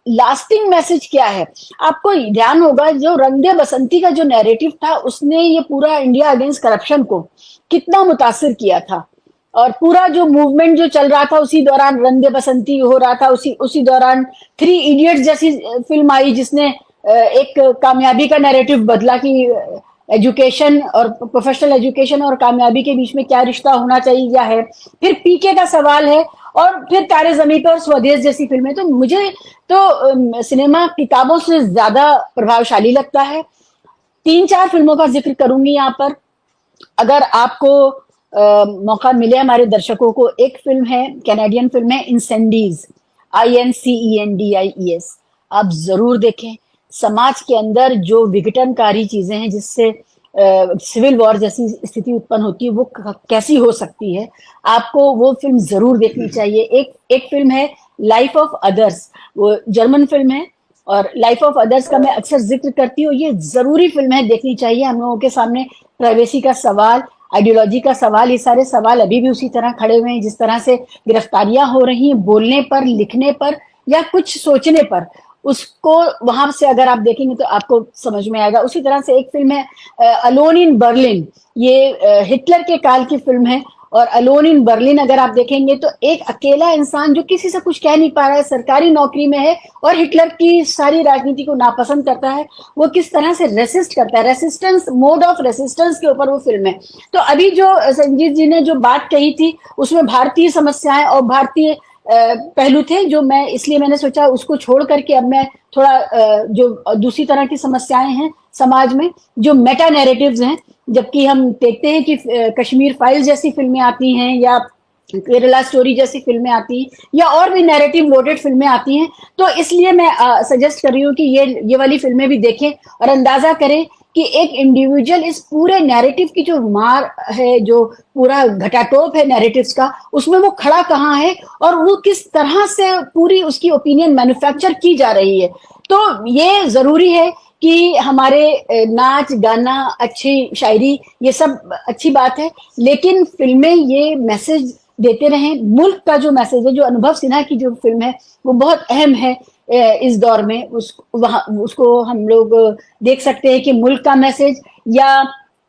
लास्टिंग मैसेज क्या है। आपको ध्यान होगा जो रंग दे बसंती का जो नैरेटिव था, उसने ये पूरा इंडिया अगेंस्ट करप्शन को कितना मुतासिर किया था, और पूरा जो मूवमेंट जो चल रहा था उसी दौरान रंग दे बसंती हो रहा था। उसी दौरान 3 इडियट्स जैसी फिल्म आई जिसने एक कामयाबी का नैरेटिव बदला कि एजुकेशन और प्रोफेशनल एजुकेशन और कामयाबी के बीच में क्या रिश्ता होना चाहिए या है। फिर पीके का सवाल है, और फिर तारे ज़मीं पर और स्वदेश जैसी फिल्में। तो मुझे तो सिनेमा किताबों से ज्यादा प्रभावशाली लगता है। 3-4 फिल्मों का जिक्र करूंगी यहाँ पर, अगर आपको मौका मिले हमारे दर्शकों को। एक फिल्म है, कैनेडियन फिल्म है, इंसेंडीज, INCENDIES, आप जरूर देखें। समाज के अंदर जो विघटनकारी चीजें हैं, जिससे सिविल वॉर जैसी स्थिति उत्पन्न होती है, वो कैसी हो सकती है, आपको वो फिल्म जरूर देखनी चाहिए। एक फिल्म है लाइफ ऑफ अदर्स, वो जर्मन फिल्म है, और लाइफ ऑफ अदर्स का मैं अक्सर जिक्र करती हूँ। ये जरूरी फिल्म है, देखनी चाहिए। हम लोगों के सामने प्राइवेसी का सवाल, आइडियोलॉजी का सवाल, ये सारे सवाल अभी भी उसी तरह खड़े हुए हैं। जिस तरह से गिरफ्तारियां हो रही हैं बोलने पर, लिखने पर या कुछ सोचने पर, उसको वहां से अगर आप देखेंगे तो आपको समझ में आएगा। उसी तरह से एक फिल्म है अलोन इन बर्लिन, ये हिटलर के काल की फिल्म है। और अलोन इन बर्लिन अगर आप देखेंगे तो एक अकेला इंसान जो किसी से कुछ कह नहीं पा रहा है, सरकारी नौकरी में है और हिटलर की सारी राजनीति को नापसंद करता है, वो किस तरह से रेसिस्ट करता है, रेसिस्टेंस, मोड ऑफ रेसिस्टेंस के ऊपर वो फिल्म है। तो अभी जो संजीत जी ने जो बात कही थी उसमें भारतीय समस्याएं और भारतीय पहलू थे, जो मैं इसलिए मैंने सोचा उसको छोड़ करके अब मैं थोड़ा जो दूसरी तरह की समस्याएं हैं समाज में, जो मेटा नैरेटिव्स हैं, जबकि हम देखते हैं कि कश्मीर फाइल्स जैसी फिल्में आती हैं या केरला स्टोरी जैसी फिल्में आती हैं या और भी नैरेटिव लोडेड फिल्में आती हैं, तो इसलिए मैं सजेस्ट कर रही हूँ कि ये वाली फिल्में भी देखें और अंदाजा करें कि एक इंडिविजुअल इस पूरे नैरेटिव की जो मार है, जो पूरा घटाटोप है नैरेटिव्स का, उसमें वो खड़ा कहाँ है और वो किस तरह से पूरी उसकी ओपिनियन मैन्युफैक्चर की जा रही है। तो ये जरूरी है कि हमारे नाच गाना, अच्छी शायरी, ये सब अच्छी बात है, लेकिन फिल्में ये मैसेज देते रहें। मुल्क का जो मैसेज है, जो अनुभव सिन्हा की जो फिल्म है वो बहुत अहम है इस दौर में, उसको हम लोग देख सकते हैं कि मुल्क का मैसेज या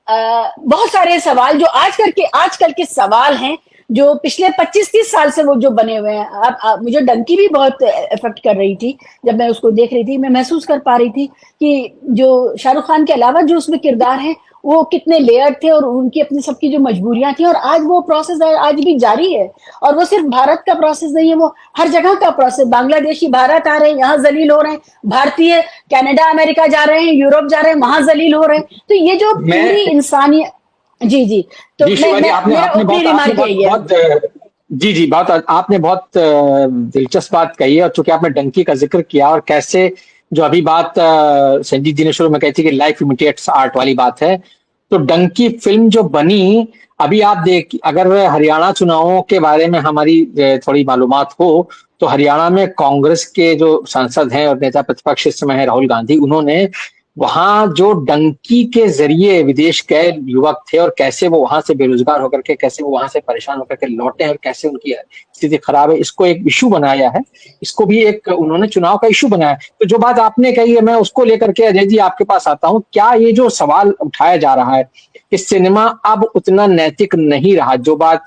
बहुत सारे सवाल जो आजकल के सवाल हैं जो पिछले 25-30 साल से वो जो बने हुए हैं। अब मुझे डंकी भी बहुत इफेक्ट कर रही थी जब मैं उसको देख रही थी। मैं महसूस कर पा रही थी कि जो शाहरुख खान के अलावा जो उसमें किरदार हैं वो कितने लेयर थे और उनकी अपनी सबकी जो मजबूरियां थी, और आज वो प्रोसेस आज भी जारी है। और वो सिर्फ भारत का प्रोसेस नहीं है, वो हर जगह का प्रोसेस। बांग्लादेशी भारत आ रहे हैं, यहाँ जलील हो रहे हैं, भारतीय कनाडा अमेरिका जा रहे हैं, यूरोप जा रहे हैं, वहां जलील हो रहे हैं। तो ये जो पूरी इंसानियत, जी जी, तो जी शिवा जी, आपने बहुत दिलचस्प बात कही है। और चूंकि आपने डंकी का जिक्र किया और कैसे जो अभी बात संजीत जी ने शुरू में कही थी कि लाइफ इमिटेट्स आर्ट वाली बात है, तो डंकी फिल्म जो बनी, अभी आप अगर हरियाणा चुनावों के बारे में हमारी थोड़ी मालूमात हो तो हरियाणा में कांग्रेस के जो सांसद हैं और नेता प्रतिपक्ष इस समय है राहुल गांधी, उन्होंने वहां जो डंकी के जरिए विदेश गए युवक थे और कैसे वो वहां से बेरोजगार होकर के, कैसे वो वहां से परेशान होकर के लौटे और कैसे उनकी स्थिति खराब है, इसको एक इशू बनाया है। इसको भी एक उन्होंने चुनाव का इशू बनाया। तो जो बात आपने कही है मैं उसको लेकर के अजय जी आपके पास आता हूँ। क्या ये जो सवाल उठाया जा रहा है कि सिनेमा अब उतना नैतिक नहीं रहा, जो बात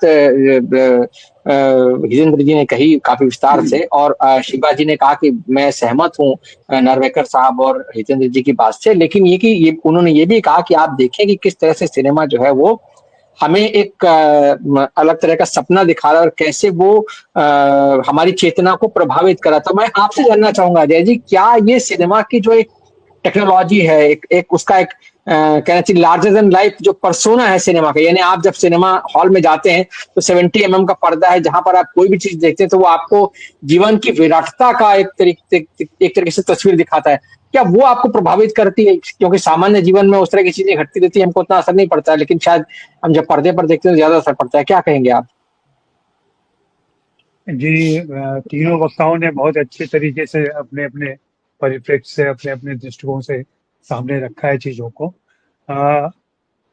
हितेंद्र जी ने कही काफी विस्तार से और शिवा जी ने कहा कि मैं सहमत हूँ नार्वेकर साहब और हितेंद्र जी की बात से, लेकिन ये उन्होंने ये भी कहा कि आप देखें कि किस तरह से सिनेमा जो है वो हमें एक अलग तरह का सपना दिखा रहा है और कैसे वो हमारी चेतना को प्रभावित करा। तो मैं आपसे जानना चाहूंगा अजय जी, क्या ये सिनेमा की जो एक टेक्नोलॉजी है, एक उसका एक कहना चाहिए लार्जर देन लाइफ जो पर्सोना है सिनेमा का, यानी आप जब सिनेमा हॉल में जाते हैं तो 70 mm का पर्दा है जहां पर आप कोई भी चीज देखते हैं तो वो आपको जीवन की विराटता का एक तरीके से तस्वीर दिखाता है। क्या वो आपको प्रभावित करती है? क्योंकि सामान्य जीवन में उस तरह की चीजें घटती रहती है, हमको उतना असर नहीं पड़ता है, लेकिन शायद हम जब पर्दे पर देखते हैं तो ज्यादा असर पड़ता है। क्या कहेंगे आप? जी, तीनों वक्ताओं ने बहुत अच्छे तरीके से अपने अपने परिप्रेक्ष्य से, अपने अपने दृष्टिकोण से सामने रखा है चीजों को।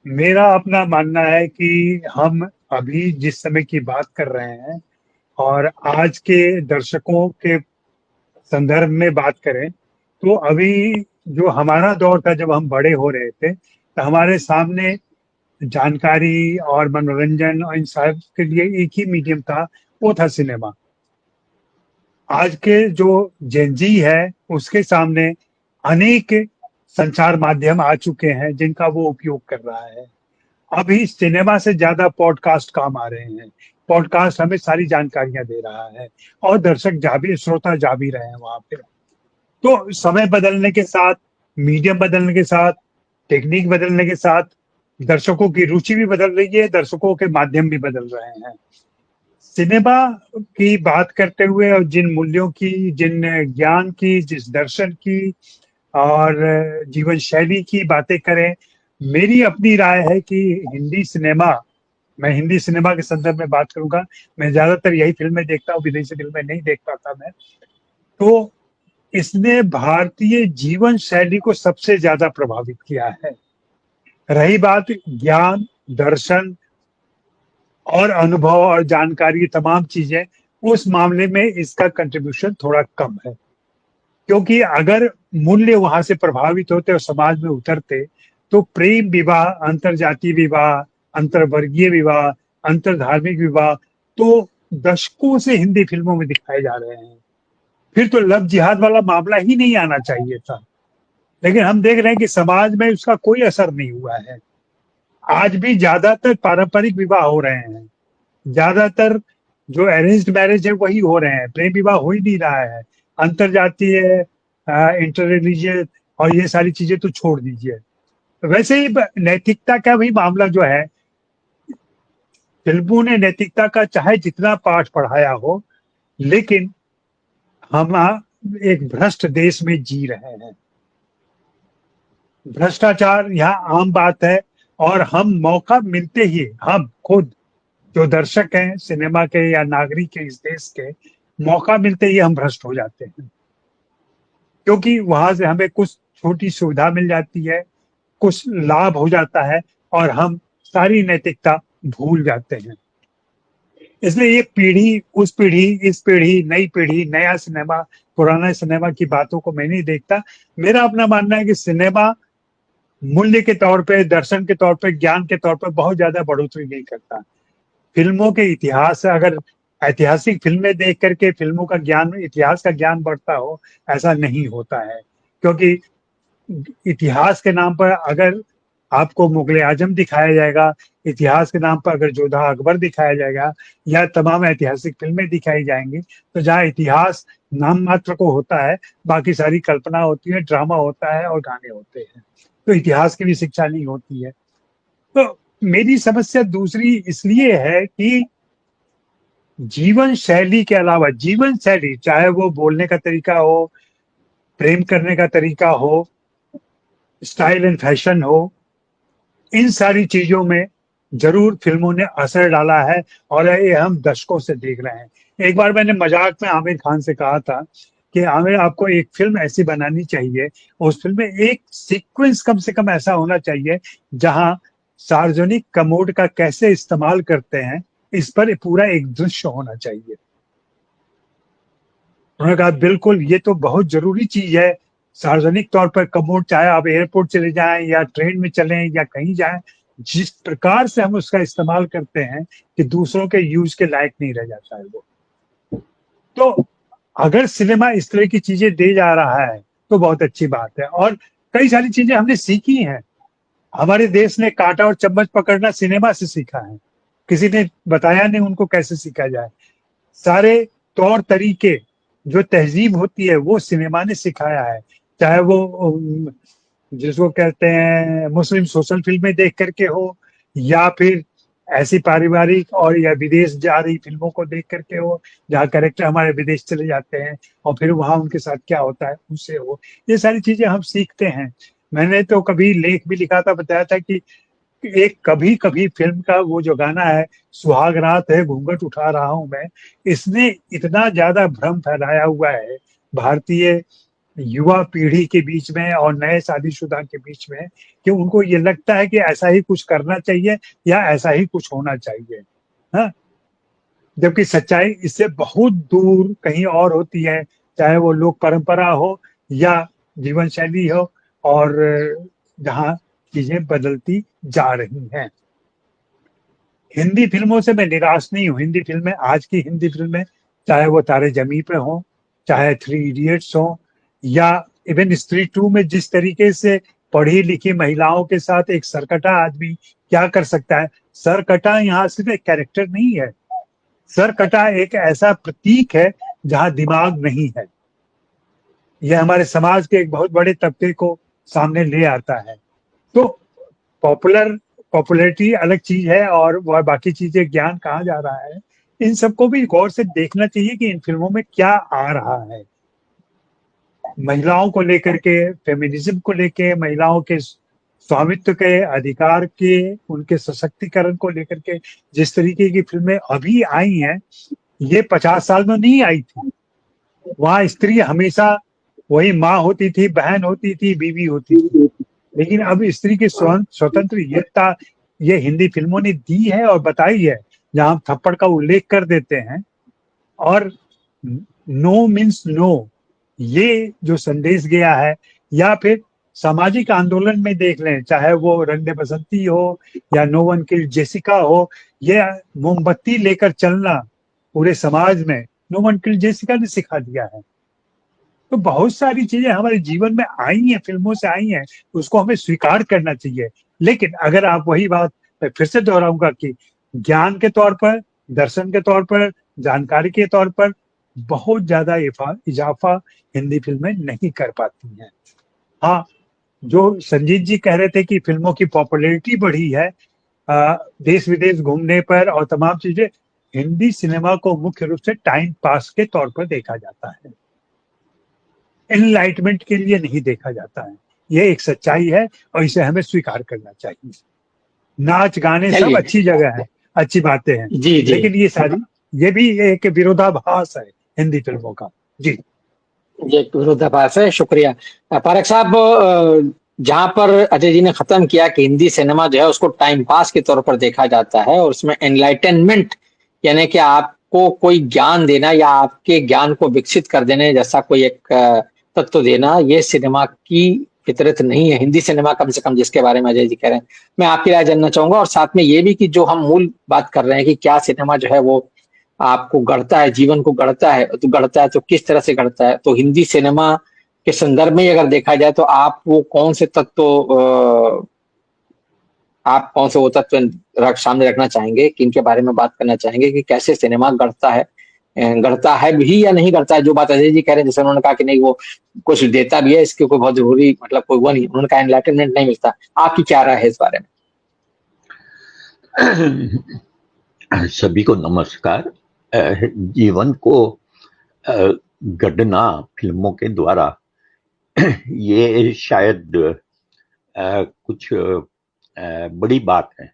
मेरा अपना मानना है कि हम अभी जिस समय की बात कर रहे हैं और आज के दर्शकों के संदर्भ में बात करें तो अभी जो हमारा दौर था जब हम बड़े हो रहे थे तो हमारे सामने जानकारी और मनोरंजन और इन सब के लिए एक ही मीडियम था, वो था सिनेमा। आज के जो जेनजी है उसके सामने अनेक संचार माध्यम आ चुके हैं जिनका वो उपयोग कर रहा है। अभी सिनेमा से ज्यादा पॉडकास्ट काम आ रहे हैं। पॉडकास्ट हमें सारी जानकारियां दे रहा है और दर्शक श्रोता जा भी रहे हैं वहां पे। तो समय बदलने के साथ, मीडियम बदलने के साथ, टेक्निक बदलने के साथ दर्शकों की रुचि भी बदल रही है, दर्शकों के माध्यम भी बदल रहे हैं। सिनेमा की बात करते हुए और जिन मूल्यों की, जिन ज्ञान की, जिस दर्शन की और जीवन शैली की बातें करें, मेरी अपनी राय है कि मैं हिंदी सिनेमा के संदर्भ में बात करूंगा। मैं ज्यादातर यही फिल्में देखता हूँ, विदेशी फिल्में नहीं देख पाता मैं। तो इसने भारतीय जीवन शैली को सबसे ज्यादा प्रभावित किया है। रही बात ज्ञान, दर्शन और अनुभव और जानकारी, तमाम चीजें, उस मामले में इसका कंट्रीब्यूशन थोड़ा कम है। क्योंकि अगर मूल्य वहां से प्रभावित होते और समाज में उतरते तो प्रेम विवाह, अंतरजातीय विवाह, अंतरवर्गीय विवाह, अंतरधार्मिक विवाह तो दशकों से हिंदी फिल्मों में दिखाए जा रहे हैं। फिर तो लव जिहाद वाला मामला ही नहीं आना चाहिए था। लेकिन हम देख रहे हैं कि समाज में उसका कोई असर नहीं हुआ है। आज भी ज्यादातर पारंपरिक विवाह हो रहे हैं, ज्यादातर जो अरेंज्ड मैरिज है वही हो रहे हैं, प्रेम विवाह हो ही नहीं रहा है। अंतरजातीय, इंटर रिलीजियस और ये सारी चीजें तो छोड़ दीजिए। वैसे ही नैतिकता का भी मामला जो है, फिल्मों ने नैतिकता का चाहे जितना पाठ पढ़ाया हो, लेकिन हम एक भ्रष्ट देश में जी रहे हैं। भ्रष्टाचार यहाँ आम बात है और हम मौका मिलते ही, हम खुद जो दर्शक हैं सिनेमा के या नागरिक हैं इस देश के, मौका मिलते ही हम भ्रष्ट हो जाते हैं, क्योंकि वहां से हमें कुछ छोटी सुविधा मिल जाती है, कुछ लाभ हो जाता है और हम सारी नैतिकता भूल जाते हैं। इसलिए ये पीढ़ी, उस पीढ़ी, इस पीढ़ी, नई पीढ़ी, नया सिनेमा, पुराना सिनेमा की बातों को मैं नहीं देखता। मेरा अपना मानना है कि सिनेमा मूल्य के तौर पे, दर्शन के तौर पे, ज्ञान के तौर पे बहुत ज्यादा बढ़ोतरी नहीं करता। फिल्मों के इतिहास से, अगर ऐतिहासिक फिल्में देख करके फिल्मों का ज्ञान, इतिहास का ज्ञान बढ़ता हो, ऐसा नहीं होता है। क्योंकि इतिहास के नाम पर अगर आपको मुगल आजम दिखाया जाएगा, इतिहास के नाम पर अगर जोधा अकबर दिखाया जाएगा या तमाम ऐतिहासिक फिल्में दिखाई जाएंगी, तो जहाँ इतिहास नाम मात्र को होता है, बाकी सारी कल्पना होती है, ड्रामा होता है और गाने होते हैं, तो इतिहास की भी शिक्षा नहीं होती है। तो मेरी समस्या दूसरी इसलिए है कि जीवन शैली के अलावा, जीवन शैली चाहे वो बोलने का तरीका हो, प्रेम करने का तरीका हो, स्टाइल एंड फैशन हो, इन सारी चीजों में जरूर फिल्मों ने असर डाला है और ये हम दशकों से देख रहे हैं। एक बार मैंने मजाक में आमिर खान से कहा था कि आमिर, आपको एक फिल्म ऐसी बनानी चाहिए, उस फिल्म में एक सीक्वेंस कम से कम ऐसा होना चाहिए जहां सार्वजनिक कमोड का कैसे इस्तेमाल करते हैं इस पर पूरा एक दृश्य होना चाहिए। उन्होंने कहा बिल्कुल, ये तो बहुत जरूरी चीज है। सार्वजनिक तौर पर कमोड, चाहे आप एयरपोर्ट चले जाएं या ट्रेन में चलें या कहीं जाएं, जिस प्रकार से हम उसका इस्तेमाल करते हैं कि दूसरों के यूज के लायक नहीं रह जाता है वो। तो अगर सिनेमा इस तरह की चीजें दे जा रहा है तो बहुत अच्छी बात है। और कई सारी चीजें हमने सीखी हैं। हमारे देश ने कांटा और चम्मच पकड़ना सिनेमा से सीखा है, किसी ने बताया नहीं उनको कैसे सीखा जाए। सारे तौर तरीके, जो तहजीब होती है, वो सिनेमा ने सिखाया है। चाहे वो जिसको कहते हैं मुस्लिम सोशल फिल्में देख करके हो, या फिर ऐसी पारिवारिक और या विदेश जा रही फिल्मों को देख करके हो, जहाँ कैरेक्टर हमारे विदेश चले जाते हैं और फिर वहां उनके साथ क्या होता है उससे हो। ये सारी चीजें हम सीखते हैं। मैंने तो कभी लेख भी लिखा था, बताया था कि एक कभी कभी फिल्म का वो जो गाना है, सुहाग रात है घूंघट उठा रहा हूं मैं, इसने इतना ज्यादा भ्रम फैलाया हुआ है भारतीय युवा पीढ़ी के बीच में और नए शादीशुदा के बीच में, कि उनको ये लगता है कि ऐसा ही कुछ करना चाहिए या ऐसा ही कुछ होना चाहिए। हाँ, जबकि सच्चाई इससे बहुत दूर कहीं और होती है, चाहे वो लोक परंपरा हो या जीवन शैली हो, और जहाँ चीजें बदलती जा रही हैं। हिंदी फिल्मों से मैं निराश नहीं हूँ। हिंदी फिल्में, आज की हिंदी फिल्में, चाहे वो तारे जमी पे हो, चाहे 3 इडियट्स हो, या इवन स्त्री 2 में जिस तरीके से पढ़ी लिखी महिलाओं के साथ एक सरकटा आदमी क्या कर सकता है। सरकटा यहाँ सिर्फ एक कैरेक्टर नहीं है, सरकटा एक ऐसा प्रतीक है जहाँ दिमाग नहीं है। यह हमारे समाज के एक बहुत बड़े तबके को सामने ले आता है। तो पॉपुलैरिटी अलग चीज है और वह बाकी चीजें, ज्ञान कहाँ जा रहा है, इन सबको भी गौर से देखना चाहिए कि इन फिल्मों में क्या आ रहा है। महिलाओं को लेकर के, फेमिनिज्म को लेके, महिलाओं के स्वामित्व के अधिकार के, उनके सशक्तिकरण को लेकर के जिस तरीके की फिल्में अभी आई हैं, ये 50 साल में नहीं आई थी। वहां स्त्री हमेशा वही माँ होती थी, बहन होती थी, बीवी होती थी। लेकिन अब स्त्री की स्वतंत्रता ये हिंदी फिल्मों ने दी है और बताई है, जहां हम थप्पड़ का उल्लेख कर देते हैं और नो मीन्स नो, ये जो संदेश गया है, या फिर सामाजिक आंदोलन में देख लें, चाहे वो रंग दे बसंती हो या नो वन किल्ड जेसिका हो, ये मोमबत्ती लेकर चलना पूरे समाज में नो वन किल्ड जेसिका ने सिखा दिया है। तो बहुत सारी चीजें हमारे जीवन में आई हैं, फिल्मों से आई हैं, उसको हमें स्वीकार करना चाहिए। लेकिन अगर आप वही बात मैं फिर से दोहराऊंगा कि ज्ञान के तौर पर, दर्शन के तौर पर, जानकारी के तौर पर बहुत ज्यादा इजाफा हिंदी फिल्में नहीं कर पाती हैं। हाँ, जो संजीत जी कह रहे थे कि फिल्मों की पॉपुलैरिटी बढ़ी है देश विदेश घूमने पर और तमाम चीजें, हिंदी सिनेमा को मुख्य रूप से टाइम पास के तौर पर देखा जाता है, एनलाइटमेंट के लिए नहीं देखा जाता है। ये एक सच्चाई है और इसे हमें स्वीकार करना चाहिए। नाच गाने सब चलिए। अच्छी जगह है, अच्छी बातें हैं, जी जी लेकिन ये भी एक विरोधाभास है हिंदी फिल्मों का। जी ये एक विरोधाभास है। शुक्रिया पारक साहब। जहां पर अजय जी ने खत्म किया कि हिंदी सिनेमा जो है उसको टाइम पास के तौर पर देखा जाता है और उसमें एनलाइटनमेंट यानी कि आपको कोई ज्ञान देना या आपके ज्ञान को विकसित कर देने जैसा कोई एक तत्व देना, ये सिनेमा की फितरत नहीं है, हिंदी सिनेमा कम से कम जिसके बारे में अजय जी कह रहे हैं। मैं आपकी राय जानना चाहूंगा और साथ में ये भी कि जो हम मूल बात कर रहे हैं कि क्या सिनेमा जो है वो आपको गढ़ता है, जीवन को गढ़ता है तो किस तरह से गढ़ता है, तो हिंदी सिनेमा के संदर्भ में अगर देखा जाए तो आप वो कौन से तत्व आप कौन से वो तत्व सामने रखना चाहेंगे, किनके बारे में बात करना चाहेंगे कि कैसे सिनेमा गढ़ता है भी या नहीं गढ़ता है। जो बात अजय जी कह रहे हैं, जैसे उन्होंने कहा कि नहीं वो कुछ देता भी है, इसके कोई बहुत जरूरी मतलब कोई वो नहीं, उन्होंने कहा एनलाइटनमेंट नहीं मिलता। आपकी क्या राय है इस बारे में? सभी को नमस्कार। जीवन को गढ़ना फिल्मों के द्वारा ये शायद कुछ बड़ी बात है।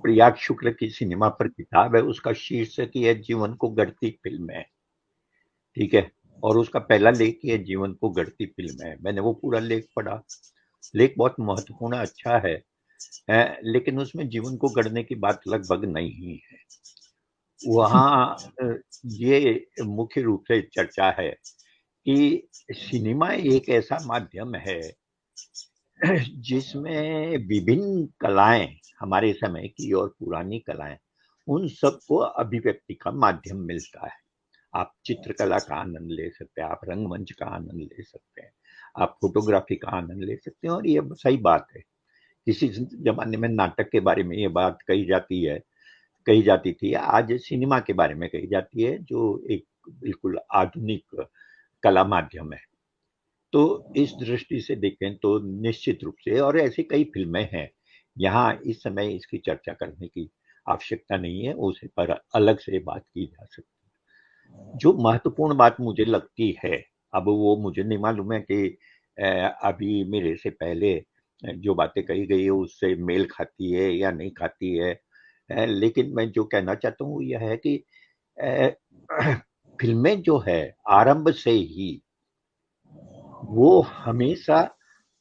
प्रयाग शुक्ल की सिनेमा पर किताब है, उसका शीर्षक ही है जीवन को गढ़ती फिल्म है, ठीक है, और उसका पहला लेख ही है जीवन को गढ़ती फिल्म है। मैंने वो पूरा लेख पढ़ा, लेख बहुत महत्वपूर्ण अच्छा है, लेकिन उसमें जीवन को गढ़ने की बात लगभग नहीं है। वहाँ ये मुख्य रूप से चर्चा है कि सिनेमा एक ऐसा माध्यम है जिसमें विभिन्न कलाएं, हमारे समय की और पुरानी कलाएं, उन सबको अभिव्यक्ति का माध्यम मिलता है। आप चित्रकला का आनंद ले सकते हैं, आप रंगमंच का आनंद ले सकते हैं, आप फोटोग्राफी का आनंद ले सकते हैं। और ये सही बात है, किसी जमाने में नाटक के बारे में ये बात कही जाती थी, आज सिनेमा के बारे में कही जाती है, जो एक बिल्कुल आधुनिक कला माध्यम है। तो इस दृष्टि से देखें तो निश्चित रूप से, और ऐसी कई फिल्में हैं, यहाँ इस समय इसकी चर्चा करने की आवश्यकता नहीं है, उस पर अलग से बात की जा सकती है। जो महत्वपूर्ण बात मुझे लगती है, अब वो मुझे नहीं मालूम है कि अभी मेरे से पहले जो बातें कही गई है उससे मेल खाती है या नहीं खाती है, लेकिन मैं जो कहना चाहता हूँ यह है कि फिल्में जो है आरंभ से ही वो हमेशा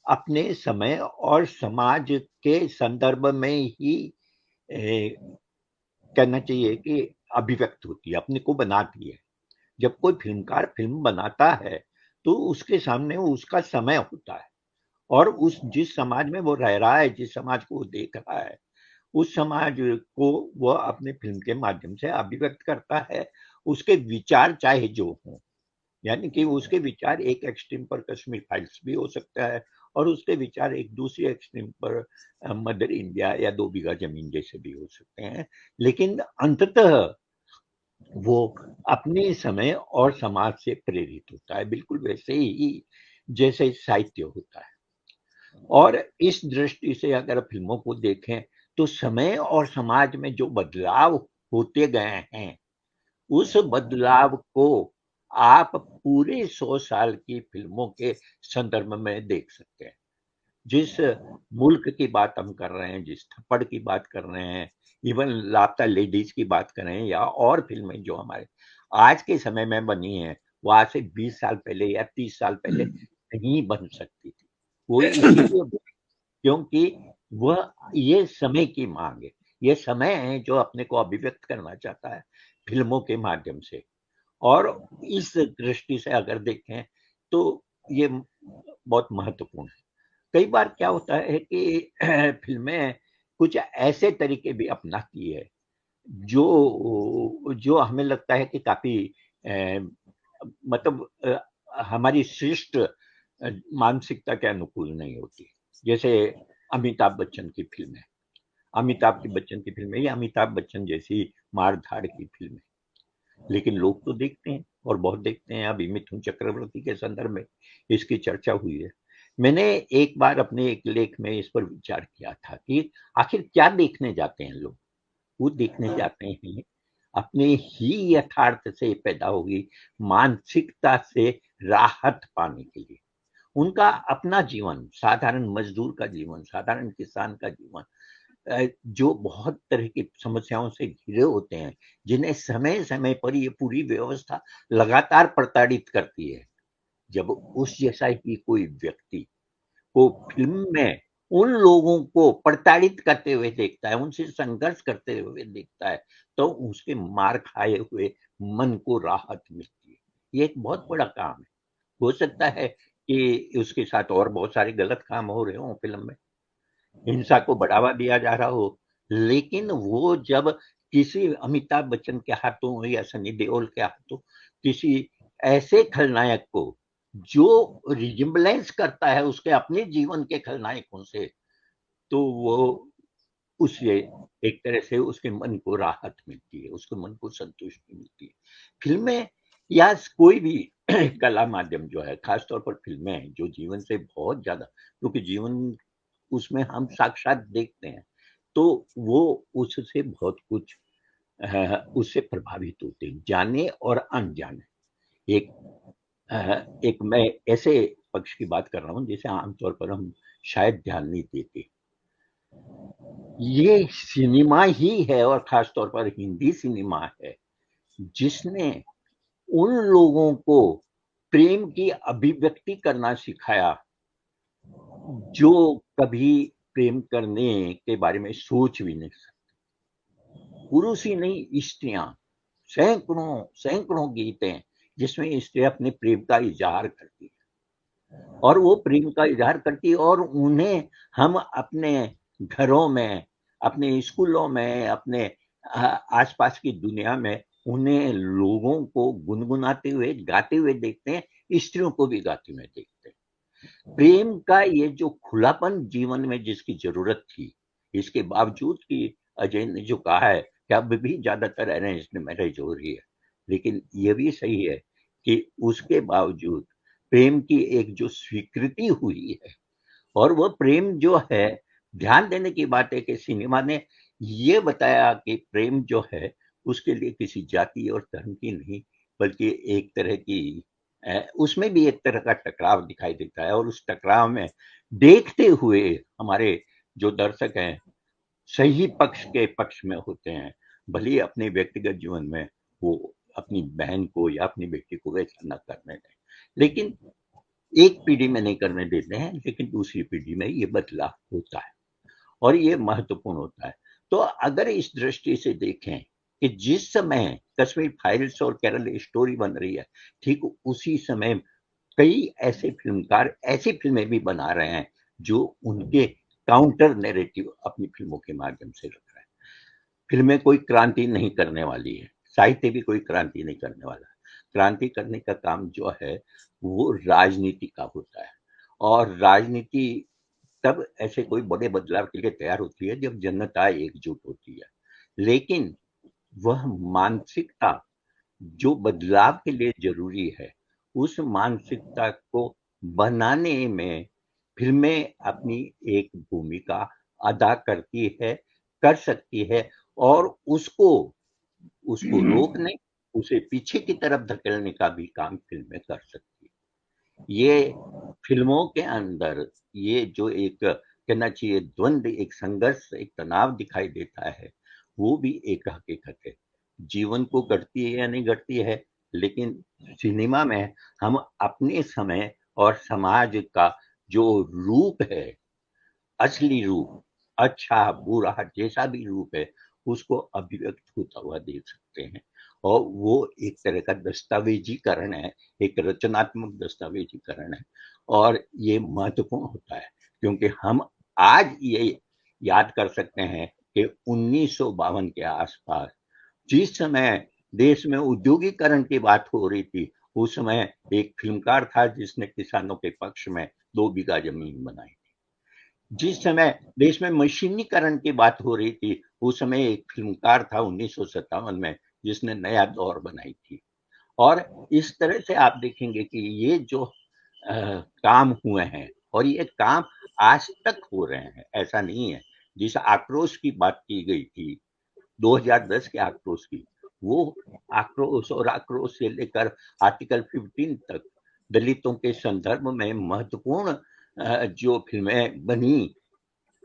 अपने समय और समाज के संदर्भ में ही कहना चाहिए कि अभिव्यक्त होती है, अपने को बनाती है। जब कोई फिल्मकार फिल्म बनाता है तो उसके सामने उसका समय होता है और उस जिस समाज में वो रह रहा है, जिस समाज को वो देख रहा है, उस समाज को वह अपने फिल्म के माध्यम से अभिव्यक्त करता है। उसके विचार चाहे जो हों, यानी कि उसके विचार एक एक्सट्रीम पर कश्मीर फाइल्स भी हो सकता है और उसके विचार एक दूसरे एक्सट्रीम पर मदर इंडिया या 2 बीघा जमीन जैसे भी हो सकते हैं, लेकिन अंततः वो अपने समय और समाज से प्रेरित होता है, बिल्कुल वैसे ही जैसे साहित्य होता है। और इस दृष्टि से अगर फिल्मों को देखें तो समय और समाज में जो बदलाव होते गए हैं, उस बदलाव को आप पूरे 100 साल की फिल्मों के संदर्भ में देख सकते हैं। जिस मुल्क की बात हम कर रहे हैं, जिस थप्पड़ की बात कर रहे हैं, इवन लापता लेडीज की बात कर रहे हैं, या और फिल्में जो हमारे आज के समय में बनी हैं, वो आज से 20 साल पहले या 30 साल पहले नहीं बन सकती थी। वो इसीलिए क्योंकि वह ये समय की मांग है, ये समय है जो अपने को अभिव्यक्त करना चाहता है, फिल्मों के माध्यम से। और इस दृष्टि से अगर देखें तो ये बहुत महत्वपूर्ण है। कई बार क्या होता है कि फिल्में कुछ ऐसे तरीके भी अपनाती है जो जो हमें लगता है कि काफी मतलब हमारी शिष्ट मानसिकता के अनुकूल नहीं होती। जैसे अमिताभ बच्चन की फिल्में, अमिताभ बच्चन की फिल्में या अमिताभ बच्चन जैसी मार धाड़ की फिल्में, लेकिन लोग तो देखते हैं और बहुत देखते हैं। अभी मिथुन चक्रवर्ती के संदर्भ में इसकी चर्चा हुई है। मैंने एक बार अपने एक लेख में इस पर विचार किया था कि आखिर क्या देखने जाते हैं लोग। वो देखने जाते हैं अपने ही यथार्थ से पैदा होगी मानसिकता से राहत पाने के लिए। उनका अपना जीवन, साधारण मजदूर का जीवन, साधारण किसान का जीवन, जो बहुत तरह की समस्याओं से घिरे होते हैं, जिन्हें समय समय पर ये पूरी व्यवस्था लगातार प्रताड़ित करती है। जब उस जैसा ही कोई व्यक्ति को फिल्म में उन लोगों को प्रताड़ित करते हुए देखता है, उनसे संघर्ष करते हुए देखता है, तो उसके मार खाए हुए मन को राहत मिलती है। ये एक बहुत बड़ा काम है। हो सकता है कि उसके साथ और बहुत सारे गलत काम हो रहे हों फिल्म में, हिंसा को बढ़ावा दिया जा रहा हो, लेकिन वो जब किसी अमिताभ बच्चन के हाथों या सनी देओल के हाथों किसी ऐसे खलनायक को जो रिजेम्बलेंस करता है उसके अपने जीवन के खलनायकों से, तो वो उससे एक तरह से उसके मन को राहत मिलती है, उसके मन को संतुष्टि मिलती है। फिल्में या कोई भी कला माध्यम जो है, खासतौर पर फिल्में जो जीवन से बहुत ज्यादा, क्योंकि जीवन उसमें हम साक्षात देखते हैं, तो वो उससे बहुत कुछ उससे प्रभावित होते हैं, जाने और अनजाने। एक मैं ऐसे पक्ष की बात कर रहा हूँ जिसे आमतौर पर हम शायद ध्यान नहीं देते। ये सिनेमा ही है, और खासतौर पर हिंदी सिनेमा है, जिसने उन लोगों को प्रेम की अभिव्यक्ति करना सिखाया जो कभी प्रेम करने के बारे में सोच भी नहीं सकते। पुरुष ही नहीं, स्त्रियां, सैकड़ों सैकड़ों गीत हैं जिसमें स्त्रियां अपने प्रेम का इजहार करती है, और वो प्रेम का इजहार करती है, और उन्हें हम अपने घरों में, अपने स्कूलों में, अपने आसपास की दुनिया में उन्हें लोगों को गुनगुनाते हुए, गाते हुए देखते हैं, स्त्रियों को भी गाते हुए देखते हैं। प्रेम का ये जो खुलापन जीवन में जिसकी जरूरत थी, इसके बावजूद कि अजय ने जो कहा है कि अब भी ज्यादातर अरेंज्ड मैरिज हो रही है, लेकिन ये भी सही है कि उसके बावजूद प्रेम की एक जो स्वीकृति हुई है, और वो प्रेम जो है, ध्यान देने की बात है कि सिनेमा ने ये बताया कि प्रेम जो है उसके लिए किसी जाति और धर्म की नहीं, बल्कि एक तरह की उसमें भी एक तरह का टकराव दिखाई देता है, और उस टकराव में देखते हुए हमारे जो दर्शक हैं सही पक्ष के पक्ष में होते हैं, भले ही अपने व्यक्तिगत जीवन में वो अपनी बहन को या अपनी बेटी को वैसा न करने दें, लेकिन एक पीढ़ी में नहीं करने देते हैं, लेकिन दूसरी पीढ़ी में ये बदलाव होता है, और ये महत्वपूर्ण होता है। तो अगर इस दृष्टि से देखें कि जिस समय कश्मीर फाइल्स और केरल स्टोरी बन रही है, ठीक उसी समय कई ऐसे फिल्मकार ऐसी फिल्में भी बना रहे हैं जो उनके काउंटर नैरेटिव अपनी फिल्मों के माध्यम से रख रहे हैं। फिल्में कोई क्रांति नहीं करने वाली है, साहित्य भी कोई क्रांति नहीं करने वाला है। क्रांति करने का काम जो है वो राजनीति का होता है, और राजनीति तब ऐसे कोई बड़े बदलाव के लिए तैयार होती है जब जनता एकजुट होती है। लेकिन वह मानसिकता जो बदलाव के लिए जरूरी है, उस मानसिकता को बनाने में फिल्में अपनी एक भूमिका अदा करती है, कर सकती है, और उसको उसको रोकने, उसे पीछे की तरफ धकेलने का भी काम फिल्में कर सकती है। ये फिल्मों के अंदर ये जो एक कहना चाहिए द्वंद, एक संघर्ष, एक तनाव दिखाई देता है, वो भी एक हकीकत है। जीवन को गढ़ती है या नहीं गढ़ती है, लेकिन सिनेमा में हम अपने समय और समाज का जो रूप है, असली रूप, अच्छा बुरा जैसा भी रूप है, उसको अभिव्यक्त होता हुआ देख सकते हैं। और वो एक तरह का दस्तावेजीकरण है, एक रचनात्मक दस्तावेजीकरण है, और ये महत्वपूर्ण होता है क्योंकि हम आज ये याद कर सकते हैं कि 1952 के आसपास जिस समय देश में औद्योगिकरण की बात हो रही थी, उस समय एक फिल्मकार था जिसने किसानों के पक्ष में 2 बीघा जमीन बनाई थी। जिस समय देश में मशीनीकरण की बात हो रही थी, उस समय एक फिल्मकार था 1957 में जिसने नया दौर बनाई थी। और इस तरह से आप देखेंगे कि ये जो काम हुए हैं और ये काम आज तक हो रहे हैं, ऐसा नहीं है। जिस आक्रोश की बात की गई थी 2010 के आक्रोश की, वो आक्रोश से लेकर आर्टिकल 15 तक दलितों के संदर्भ में महत्वपूर्ण जो फिल्में बनी,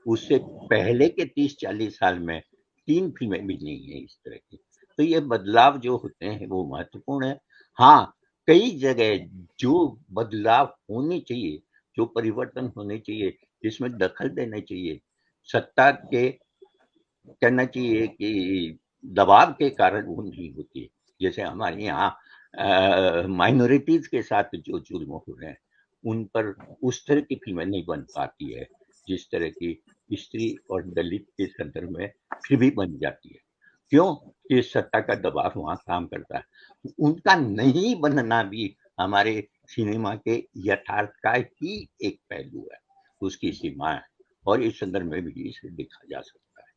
उससे पहले के 30-40 साल में 3 फिल्में भी नहीं है इस तरह की। तो ये बदलाव जो होते हैं वो महत्वपूर्ण है। हाँ, कई जगह जो बदलाव होने चाहिए, जो परिवर्तन होने चाहिए, जिसमें दखल देना चाहिए, सत्ता के कहना चाहिए कि दबाव के कारण वो नहीं होती। जैसे हमारे यहाँ माइनॉरिटीज के साथ जो जुल्म हो रहे हैं, उन पर उस तरह की फिल्में नहीं बन पाती है जिस तरह की स्त्री और दलित के संदर्भ में फिर भी बन जाती है। क्यों? कि सत्ता का दबाव वहाँ काम करता है। उनका नहीं बनना भी हमारे सिनेमा के यथार्थ का ही एक पहलू है, उसकी सीमा है, और इस संदर्भ में भी इसे देखा जा सकता है।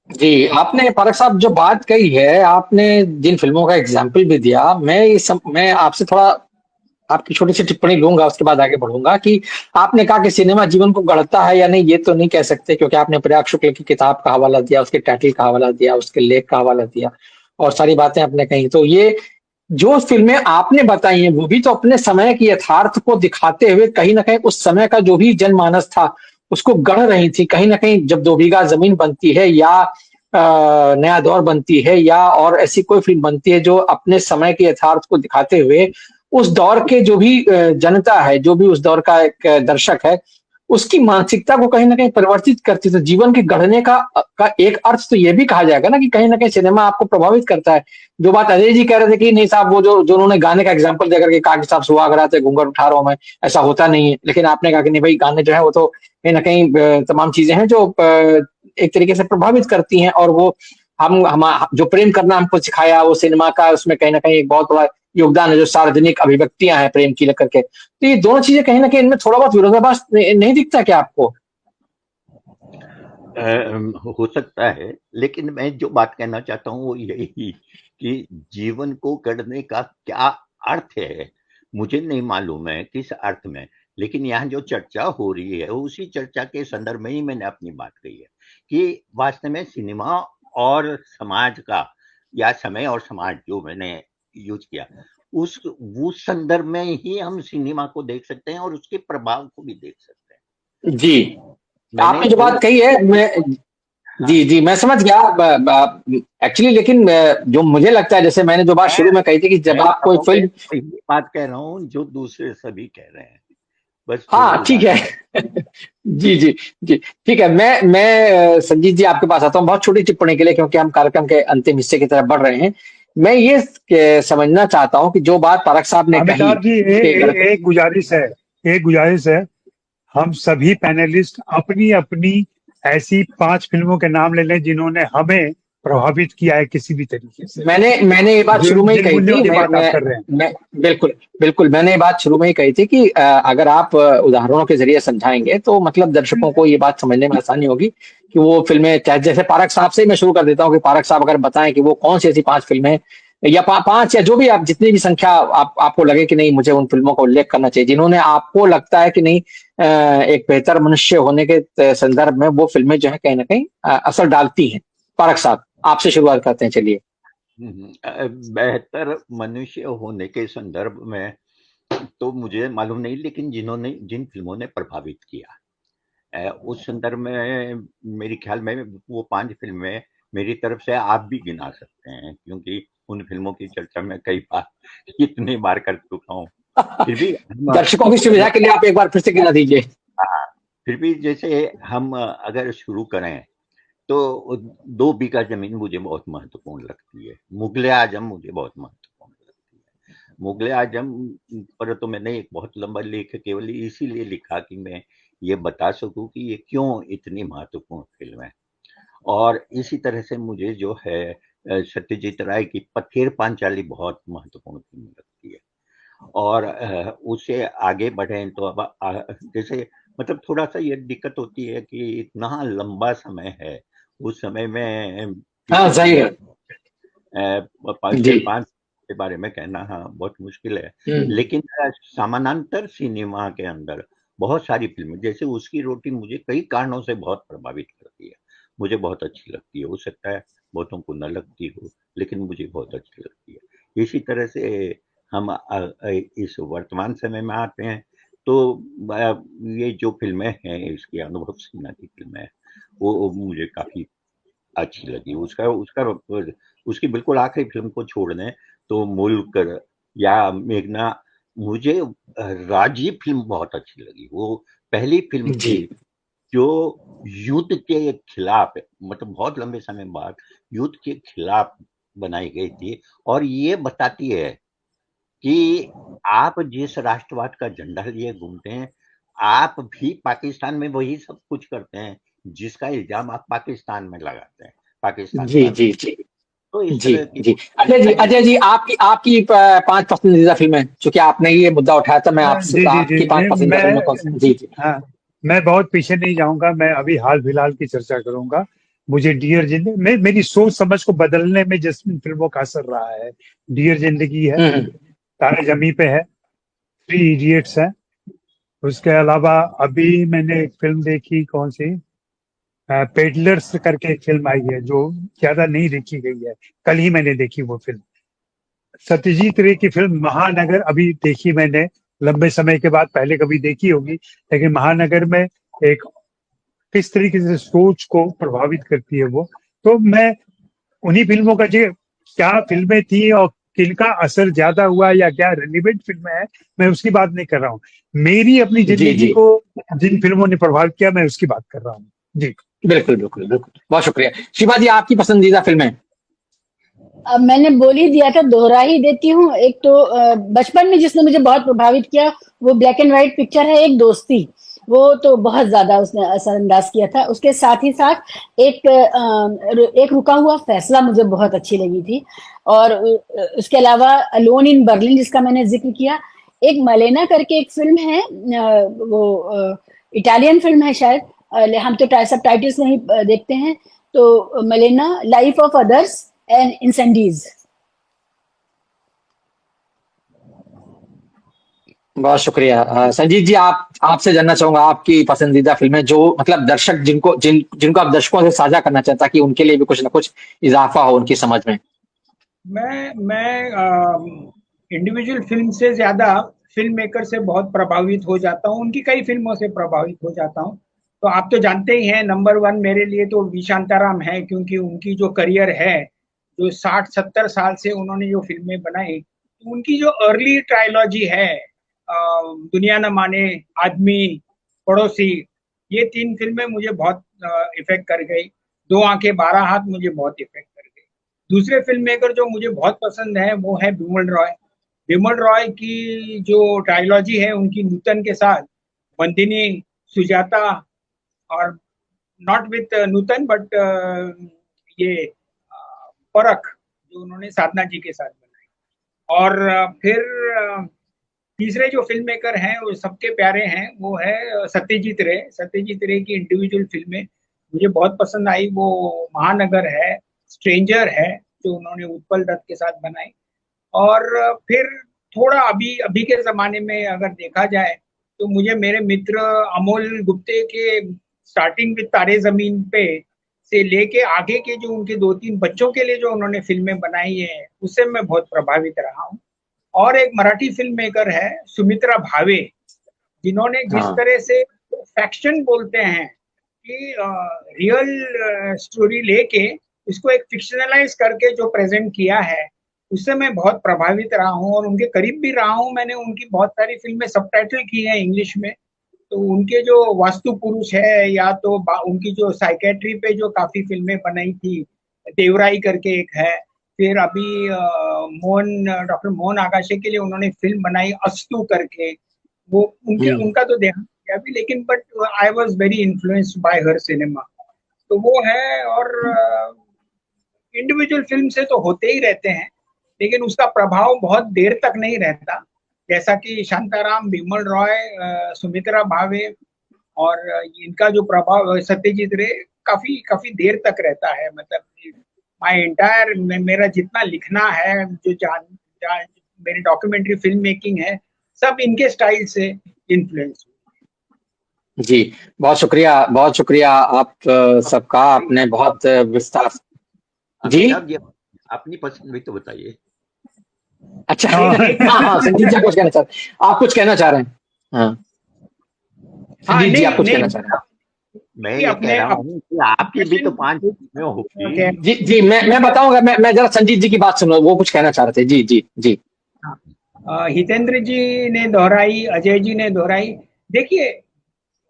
जी, आपने पारक साहब जो बात कही है, आपने जिन फिल्मों का एग्जाम्पल भी दिया, मैं आपसे थोड़ा आपकी छोटी सी टिप्पणी लूंगा, उसके बाद आगे बढ़ूंगा। कि आपने कहा कि सिनेमा जीवन को गढ़ता है या नहीं, ये तो नहीं कह सकते, क्योंकि आपने प्रयाग शुक्ल की किताब का हवाला दिया, उसके टाइटल का हवाला दिया, उसके लेख का हवाला दिया और सारी बातें आपने कही। तो ये जो फिल्में आपने बताई हैं वो भी तो अपने समय की यथार्थ को दिखाते हुए कहीं ना कहीं उस समय का जो भी जनमानस था उसको गढ़ रही थी। कहीं ना कहीं जब 2 बीघा जमीन बनती है या नया दौर बनती है या और ऐसी कोई फिल्म बनती है जो अपने समय के यथार्थ को दिखाते हुए उस दौर के जो भी जनता है, जो भी उस दौर का एक दर्शक है, उसकी मानसिकता को कहीं ना कहीं परिवर्तित करती है। तो जीवन के गढ़ने का एक अर्थ तो ये भी कहा जाएगा ना कि कहीं ना कहीं सिनेमा आपको प्रभावित करता है। जो बात अजय जी कह रहे थे कि नहीं साहब, वो जो उन्होंने गाने का एग्जाम्पल देकर के कहा कि साहब सुहाग रात है घूंघट उठा रहा हूं मैं, ऐसा होता नहीं है। लेकिन आपने कहा कि नहीं भाई, गाने जो है वो तो कहीं ना कहीं तमाम चीजें हैं जो एक तरीके से प्रभावित करती हैं, और वो हम जो प्रेम करना हमको सिखाया वो सिनेमा का, उसमें कहीं ना कहीं एक बहुत बड़ा योगदान है, जो सार्वजनिक अभिव्यक्तियां हैं प्रेम की लेकर के। तो ये दोनों चीजें कहीं ना कहीं इनमें थोड़ा बहुत विरोधाभास नहीं दिखता क्या आपको? हो सकता है, लेकिन मैं जो बात कहना चाहता हूँ वो यही कि जीवन को गढ़ने का क्या अर्थ है, मुझे नहीं मालूम है किस अर्थ में, लेकिन यहाँ जो चर्चा हो रही है उसी चर्चा के संदर्भ में ही मैंने अपनी बात कही है कि वास्तव में सिनेमा और समाज का, या समय और समाज जो मैंने यूज किया, उस संदर्भ में ही हम सिनेमा को देख सकते हैं और उसके प्रभाव को भी देख सकते हैं। जी, मैंने आपने जो बात कही है जी जी मैं समझ गया एक्चुअली। लेकिन जो मुझे लगता है, जैसे मैंने जो बात शुरू में कही थी कि जब आप कोई फिल्म, बात कह रहा हूँ जो दूसरे सभी कह रहे हैं, बस हाँ ठीक है जी जी जी ठीक है। मैं संजीत जी आपके पास आता हूँ बहुत छोटी टिप्पणी के लिए, क्योंकि हम कार्यक्रम के अंतिम हिस्से की तरफ बढ़ रहे हैं। मैं ये समझना चाहता हूँ कि जो बात पारक साहब ने कही, अमिताभ जी, एक गुजारिश है, हम सभी पैनलिस्ट अपनी अपनी ऐसी 5 फिल्मों के नाम ले लें जिन्होंने हमें प्रभावित किया है किसी भी तरीके से। मैंने ये बात शुरू में ही कही थी। मैं बिल्कुल बिल्कुल मैंने ये बात शुरू में ही कही थी कि अगर आप उदाहरणों के जरिए समझाएंगे तो मतलब दर्शकों को ये बात समझने में आसानी होगी कि वो फिल्में, चाहे जैसे पारक साहब से मैं शुरू कर देता हूँ कि पारक साहब अगर बताएं कि वो कौन सी ऐसी 5 फिल्में या 5 या जो भी, आप जितनी भी संख्या आपको लगे कि नहीं मुझे उन फिल्मों का उल्लेख करना चाहिए, जिन्होंने आपको लगता है कि नहीं एक बेहतर मनुष्य होने के संदर्भ में वो फिल्में जो है कहीं ना कहीं असर डालती हैं। पारक साहब, आपसे शुरुआत करते हैं, चलिए। बेहतर मनुष्य होने के संदर्भ में तो मुझे मालूम नहीं, लेकिन जिन फिल्मों ने प्रभावित किया उस संदर्भ में मेरे ख्याल में वो 5 फिल्में मेरी तरफ से आप भी गिना सकते हैं, क्योंकि उन फिल्मों की चर्चा में कई बार इतनी बार कर चुका हूँ। फिर भी दर्शकों की सुविधा के लिए आप एक बार फिर से गिना दीजिए। फिर भी जैसे हम अगर शुरू करें तो 2 बीघा जमीन मुझे बहुत महत्वपूर्ण लगती है। मुगले आजम मुझे बहुत महत्वपूर्ण लगती है। मुगले आजम पर तो मैंने एक बहुत लंबा लेख केवल इसीलिए लिखा कि मैं ये बता सकूं कि ये क्यों इतनी महत्वपूर्ण फिल्म है। और इसी तरह से मुझे जो है सत्यजीत राय की पथेर पांचाली बहुत महत्वपूर्ण फिल्म लगती है। और उससे आगे बढ़े तो अब जैसे मतलब थोड़ा सा ये दिक्कत होती है कि इतना लंबा समय है, उस समय में हाँ किसी सही फिल्म है। 5 जी। 5 के बारे में कहना हाँ बहुत मुश्किल है। हम्म। लेकिन समानांतर सिनेमा के अंदर बहुत सारी फिल्में, जैसे उसकी रोटी मुझे कई कारणों से बहुत प्रभावित करती है, मुझे बहुत अच्छी लगती है। हो सकता है बहुतों को न लगती हो, लेकिन मुझे बहुत अच्छी लगती है। इसी तरह से हम इस वर्तमान समय में आते हैं तो ये जो फिल्में हैं, इसकी अनुभव सिन्हा की फिल्में हैं, वो मुझे काफी अच्छी लगी। उसका उसका उसकी बिल्कुल आखिरी फिल्म को छोड़ दें तो मुल्क या मेघना, मुझे राजी फिल्म बहुत अच्छी लगी। वो पहली फिल्म जी। थी जो युद्ध के खिलाफ, मतलब बहुत लंबे समय बाद युद्ध के खिलाफ बनाई गई थी, और ये बताती है कि आप जिस राष्ट्रवाद का झंडा लिए घूमते हैं, आप भी पाकिस्तान में वही सब कुछ करते हैं जिसका इल्जाम आप पाकिस्तान में लगाते हैं, पाकिस्तानी जी। वालों। जी। जी। तो इस जी। तरह की जी। अजय जी, दिखाई अजय गई। जी, आपकी आपकी 5 पसंदीदा फिल्में, चूंकि आपने ये मुद्दा उठाया था, मैं आपसे जी जी जी आपकी 5 नहीं, पसंदीदा फिल्में कौन सी? जी जी। हाँ, मैं बहुत पीछे नहीं जाऊंगा। मैं अभी हाल फिलहाल की चर्चा करूंगा। मुझे डियर जिंदगी में मेरी सोच समझ को बदलने में जिस फिल्मों का असर रहा है, डियर जिंदगी है, हम्म। तारे जमी पे है, थ्री इडियट्स है। उसके अलावा अभी मैंने एक फिल्म देखी, कौन सी, पेडलर्स करके एक फिल्म आई है जो ज्यादा नहीं देखी गई है, कल ही मैंने देखी वो फिल्म। सत्यजीत रे की फिल्म महानगर अभी देखी मैंने, लंबे समय के बाद। पहले कभी देखी होगी, लेकिन महानगर में एक किस तरीके से सोच को प्रभावित करती है वो। तो मैं उन्हीं फिल्मों का जो क्या फिल्में थी और किनका असर ज्यादा हुआ या क्या रेलिवेंट फिल्में है, मैं उसकी बात नहीं कर रहा हूँ। मेरी अपनी जी। जिंदगी जी। को जिन फिल्मों ने प्रभावित किया, मैं उसकी बात कर रहा हूँ। जी। बिल्कुल बिल्कुल बिल्कुल, बहुत शुक्रिया। शिवा जी, आपकी पसंदीदा फिल्में? अब मैंने बोल ही दिया था, दोहरा ही देती हूँ। एक तो बचपन में जिसने मुझे बहुत प्रभावित किया, वो ब्लैक एंड व्हाइट पिक्चर है, एक दोस्ती। वो तो बहुत ज्यादा उसने असरअंदाज किया था। उसके साथ ही साथ एक रुका हुआ फैसला मुझे बहुत अच्छी लगी थी। और उसके अलावा अलोन इन बर्लिन, जिसका मैंने जिक्र किया। एक मलेना करके एक फिल्म है, वो इटालियन फिल्म है शायद। हम तो सब टाइटल्स नहीं देखते हैं। तो Malena, life of others and इंसेंडीज। बहुत शुक्रिया। संजीत जी, आप आपसे जानना चाहूंगा आपकी पसंदीदा फिल्में, जो मतलब दर्शक जिनको आप दर्शकों से साझा करना चाहते, ताकि उनके लिए भी कुछ ना कुछ इजाफा हो उनकी समझ में। मैं इंडिविजुअल फिल्म से ज्यादा फिल्म मेकर से बहुत प्रभावित हो जाता हूँ, उनकी कई फिल्मों से प्रभावित हो जाता हूँ। तो आप तो जानते ही हैं, नंबर वन मेरे लिए तो वी शांताराम है, क्योंकि उनकी जो करियर है, जो 60-70 साल से उन्होंने जो फिल्में बनाई, तो उनकी जो अर्ली ट्रायोलॉजी है, दुनिया न माने, आदमी, पड़ोसी, ये 3 फिल्में मुझे बहुत इफेक्ट कर गई। दो आंखें 12 हाथ मुझे बहुत इफेक्ट कर गई। दूसरे फिल्म मेकर जो मुझे बहुत पसंद है वो है बिमल रॉय। बिमल रॉय की जो ट्रायोलॉजी है उनकी, नूतन के साथ, बंदिनी, सुजाता, और नॉट विथ नूतन बट ये परख, जो उन्होंने साधना जी के साथ बनाई। और फिर तीसरे जो फिल्म मेकर हैं वो सबके प्यारे हैं, वो है सत्यजीत रे। सत्यजीत रे की इंडिविजुअल फिल्में मुझे बहुत पसंद आई। वो महानगर है, स्ट्रेंजर है, जो उन्होंने उत्पल दत्त के साथ बनाई। और फिर थोड़ा अभी अभी के जमाने में अगर देखा जाए, तो मुझे मेरे मित्र अमोल गुप्ते के स्टार्टिंग विद तारे जमीन पे से लेके आगे के जो उनके 2-3 बच्चों के लिए जो उन्होंने फिल्में बनाई है, उससे मैं बहुत प्रभावित रहा हूँ। और एक मराठी फिल्म मेकर है सुमित्रा भावे, जिन्होंने जिस हाँ। तरह से फैक्शन बोलते हैं कि रियल स्टोरी लेके उसको एक फिक्शनलाइज करके जो प्रेजेंट किया है, उससे मैं बहुत प्रभावित रहा हूँ और उनके करीब भी रहा हूँ। मैंने उनकी बहुत सारी फिल्में सबटाइटल की हैं इंग्लिश में। तो उनके जो वास्तु पुरुष है या तो उनकी जो साइकेट्री पे जो काफी फिल्में बनाई थी, देवराई करके एक है, फिर अभी डॉक्टर मोहन आगाशे के लिए उन्होंने फिल्म बनाई अस्तु करके, वो उनका तो देहांत किया भी, लेकिन but I was very influenced by her cinema, तो वो है। और इंडिविजुअल फिल्म से तो होते ही रहते हैं, लेकिन उसका प्रभाव बहुत देर तक नहीं रहता, जैसा कि शांताराम, बिमल रॉय, सुमित्रा भावे और इनका जो प्रभाव सत्यजीत रे काफी देर तक रहता है। मतलब माय एंटायर मेरा जितना लिखना है, मेरी डॉक्यूमेंट्री फिल्म मेकिंग है, सब इनके स्टाइल से इन्फ्लुएंस। जी, बहुत शुक्रिया आप सबका, आपने बहुत विस्तार। जी, अपनी पसंद भी तो बताइए। अच्छा, हाँ, संजीत जी आप कुछ कहना चाह रहे हैं? हाँ, संजीत जी आप कुछ कहना चाह रहे हैं? मैं ये कह रहा हूँ कि आपकी भी तो 5 फिल्में होगी। जी, मैं बताऊंगा, मैं जरा संजीत जी की बात सुनो, वो कुछ कहना चाह रहे थे। जी। हितेंद्र जी ने दोहराई, अजय जी ने दोहराई। देखिए,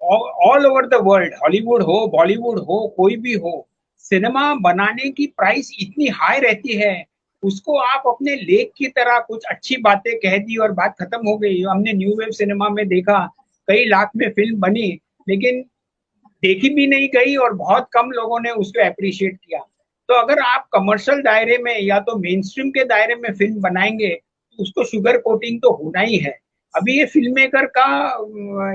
all over the world, Hollywood हो, बॉलीवुड हो, कोई भी हो, सिनेमा बनाने की प्राइस इतनी हाई रहती है, उसको आप अपने लेख की तरह कुछ अच्छी बातें कह दी और बात खत्म हो गई। हमने न्यू वेव सिनेमा में देखा, कई लाख में फिल्म बनी, लेकिन देखी भी नहीं गई और बहुत कम लोगों ने उसको अप्रिशिएट किया। तो अगर आप कमर्शियल दायरे में या तो मेन स्ट्रीम के दायरे में फिल्म बनाएंगे, तो उसको शुगर कोटिंग तो होना ही है। अभी ये फिल्म मेकर का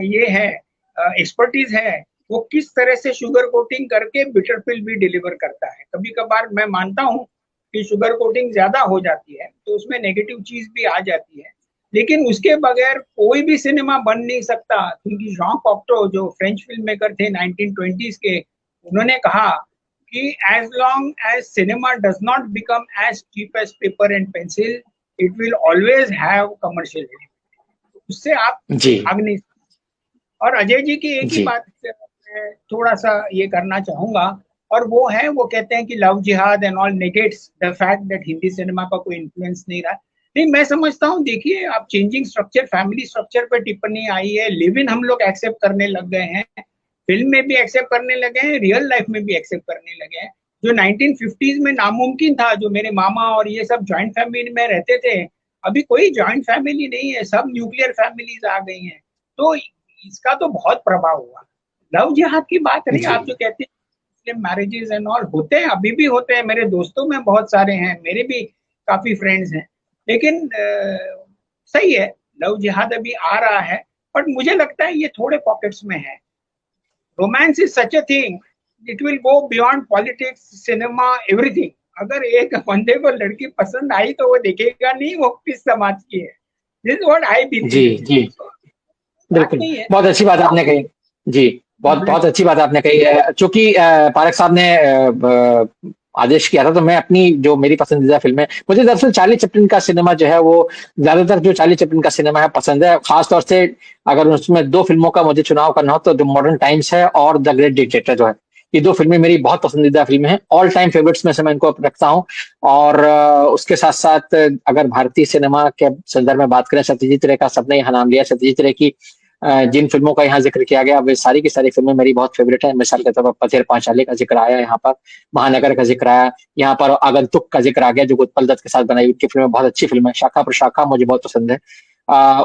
ये है एक्सपर्टीज है, वो किस तरह से शुगर कोटिंग करके बिटर फिल्म भी डिलीवर करता है। कभी कभार मैं मानता हूँ कि शुगर कोटिंग ज्यादा हो जाती है तो उसमें नेगेटिव चीज भी आ जाती है, लेकिन उसके बगैर कोई भी सिनेमा बन नहीं सकता। क्योंकि जॉन कॉक्टो जो फ्रेंच फिल्म मेकर थे 1920s के, उन्होंने कहा कि as long as cinema does not become as cheap as paper and pencil, it will always have commercial element. उससे आप भाग नहीं। और अजय जी की एक ही बात मैं थोड़ा सा ये करना चाहूंगा, और वो है, वो कहते हैं कि लव जिहाद and all negates the fact that Hindi cinema का कोई इन्फ्लुएंस नहीं रहा। नहीं, मैं समझता हूँ, देखिए आप चेंजिंग स्ट्रक्चर, फैमिली स्ट्रक्चर पे टिप्पणी आई है, लिव इन हम लोग एक्सेप्ट करने लग गए हैं, फिल्म में भी एक्सेप्ट करने लगे हैं, रियल लाइफ में भी एक्सेप्ट करने लगे हैं। जो 1950s में नामुमकिन था, जो मेरे मामा और ये सब ज्वाइंट फैमिली में रहते थे, अभी कोई ज्वाइंट फैमिली नहीं है, सब न्यूक्लियर फैमिलीज आ गई हैं। तो इसका तो बहुत प्रभाव हुआ। लव जिहाद की बात नहीं, आप जो कहते हैं मैरिजेस एंड ऑल होते हैं, अभी भी होते हैं, मेरे दोस्तों में बहुत सारे हैं, मेरे भी काफी फ्रेंड्स हैं, लेकिन सही है, लव जिहाद अभी आ रहा है, बट मुझे लगता है ये थोड़े पॉकेट्स में है। Romance is such a thing, it will go beyond politics, cinema, everything. अगर एक बंदे को लड़की पसंद आई तो वो देखेगा नहीं वो किस समाज की है। This is what I believe. जी, बिल्कुल, बहुत अच्छी बात आपने कही। जी, बहुत अच्छी बात आपने कही है। चूंकि पारेख साहब ने आदेश किया था, तो मैं अपनी जो मेरी पसंदीदा फिल्म है, मुझे दरअसल चार्ली चैपलिन का सिनेमा जो है, वो ज्यादातर जो चार्ली चैपलिन का सिनेमा है पसंद है। खासतौर से अगर उसमें 2 फिल्मों का मुझे चुनाव करना हो तो द मॉडर्न टाइम्स है और द ग्रेट डिक्टेटर जो है, ये 2 फिल्में मेरी बहुत पसंदीदा फिल्में हैं, ऑल टाइम फेवरेट्स में से मैं इनको रखता हूँ। और उसके साथ साथ अगर भारतीय सिनेमा के संदर्भ में बात करें, सत्यजीत रे का सबने यहाँ नाम लिया, सत्यजीत रे की जिन फिल्मों का यहाँ जिक्र किया गया, वे सारी की सारी फिल्में मेरी बहुत फेवरेट है। मिसाल के तौर पर पथेर पांचाली का जिक्र आया, यहाँ पर महानगर का जिक्र आया, यहाँ पर आगंतुक का जिक्र आ गया जो उत्पल दत्त के साथ बनाई, उनकी फिल्में बहुत अच्छी फिल्म है। शाखा प्रशाखा मुझे बहुत पसंद है।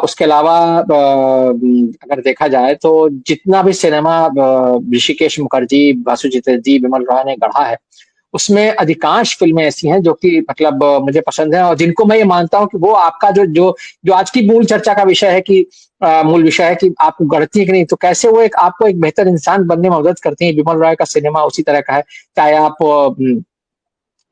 उसके अलावा अगर देखा जाए तो जितना भी सिनेमा ऋषिकेश मुखर्जी, बासु चटर्जी, बिमल रॉय ने गढ़ा है, उसमें अधिकांश फिल्में ऐसी हैं जो कि मतलब मुझे पसंद है, और जिनको मैं ये मानता हूं कि वो आपका जो आज की मूल चर्चा का विषय है, कि मूल विषय है कि आपको गढ़ती है कि नहीं, तो कैसे वो आपको एक बेहतर इंसान बनने में मदद करती है। बिमल रॉय का सिनेमा उसी तरह का है, चाहे आप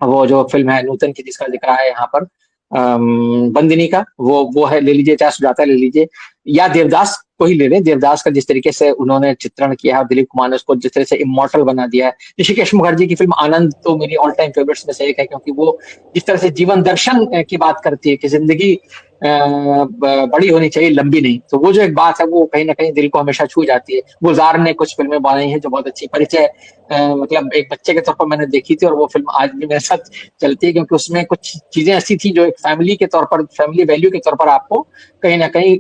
वो जो फिल्म है नूतन की जिसका जिक्र है यहाँ पर, बंदिनी का, वो है ले लीजिए, चाहे सुजाता ले लीजिए, या देवदास को ही ले लें। देवदास का जिस तरीके से उन्होंने चित्रण किया है, दिलीप कुमार ने उसको जिस तरह से इमॉर्टल बना दिया है। ऋषिकेश मुखर्जी की फिल्म आनंद तो मेरी ऑल टाइम फेवरेट्स में से एक है, क्योंकि वो जिस तरह से जीवन दर्शन की बात करती है कि जिंदगी बड़ी होनी चाहिए, लंबी नहीं। तो वो जो एक बात है वो कहीं ना कहीं दिल को हमेशा छू जाती है। गुलजार ने कुछ फिल्में बनाई हैं जो बहुत अच्छी परिचय, मतलब एक बच्चे के तौर पर मैंने देखी थी और वो फिल्म आज भी मेरे साथ चलती है, क्योंकि उसमें कुछ चीजें ऐसी थी जो एक फैमिली के तौर पर, फैमिली वैल्यू के तौर पर आपको कहीं ना कहीं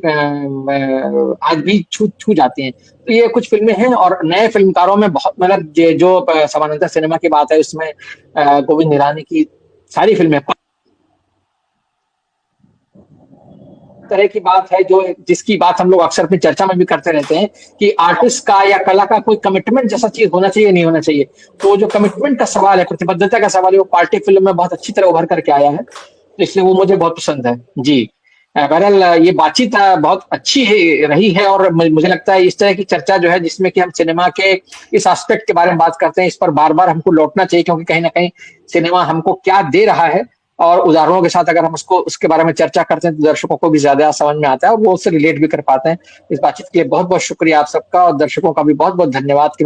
आज भी छू छू जाती हैं। तो ये कुछ फिल्में हैं। और नए फिल्मकारों में बहुत, मतलब जो समानांतर सिनेमा की बात है उसमें गोविंद निरानी की सारी फिल्में तरह की बात है, जो जिसकी बात हम लोग अक्सर अपनी चर्चा में भी करते रहते हैं कि आर्टिस्ट का या कला का कोई कमिटमेंट जैसा चीज होना चाहिए, नहीं होना चाहिए। तो जो कमिटमेंट का सवाल है, प्रतिबद्धता का सवाल है, वो पार्टी फिल्म में बहुत अच्छी तरह उभर करके आया है, तो इसलिए वो मुझे बहुत पसंद है जी। बहरहाल ये बातचीत बहुत अच्छी रही है, और मुझे लगता है इस तरह की चर्चा जो है जिसमें कि हम सिनेमा के इस एस्पेक्ट के बारे में बात करते हैं, इस पर बार बार हमको लौटना चाहिए, क्योंकि कहीं ना कहीं सिनेमा हमको क्या दे रहा है और उदाहरणों के साथ अगर हम उसके बारे में चर्चा करते हैं तो दर्शकों को भी ज्यादा समझ में आता है और वो उससे रिलेट भी कर पाते हैं। इस बातचीत के लिए बहुत बहुत शुक्रिया आप सबका, और दर्शकों का भी बहुत बहुत धन्यवाद कि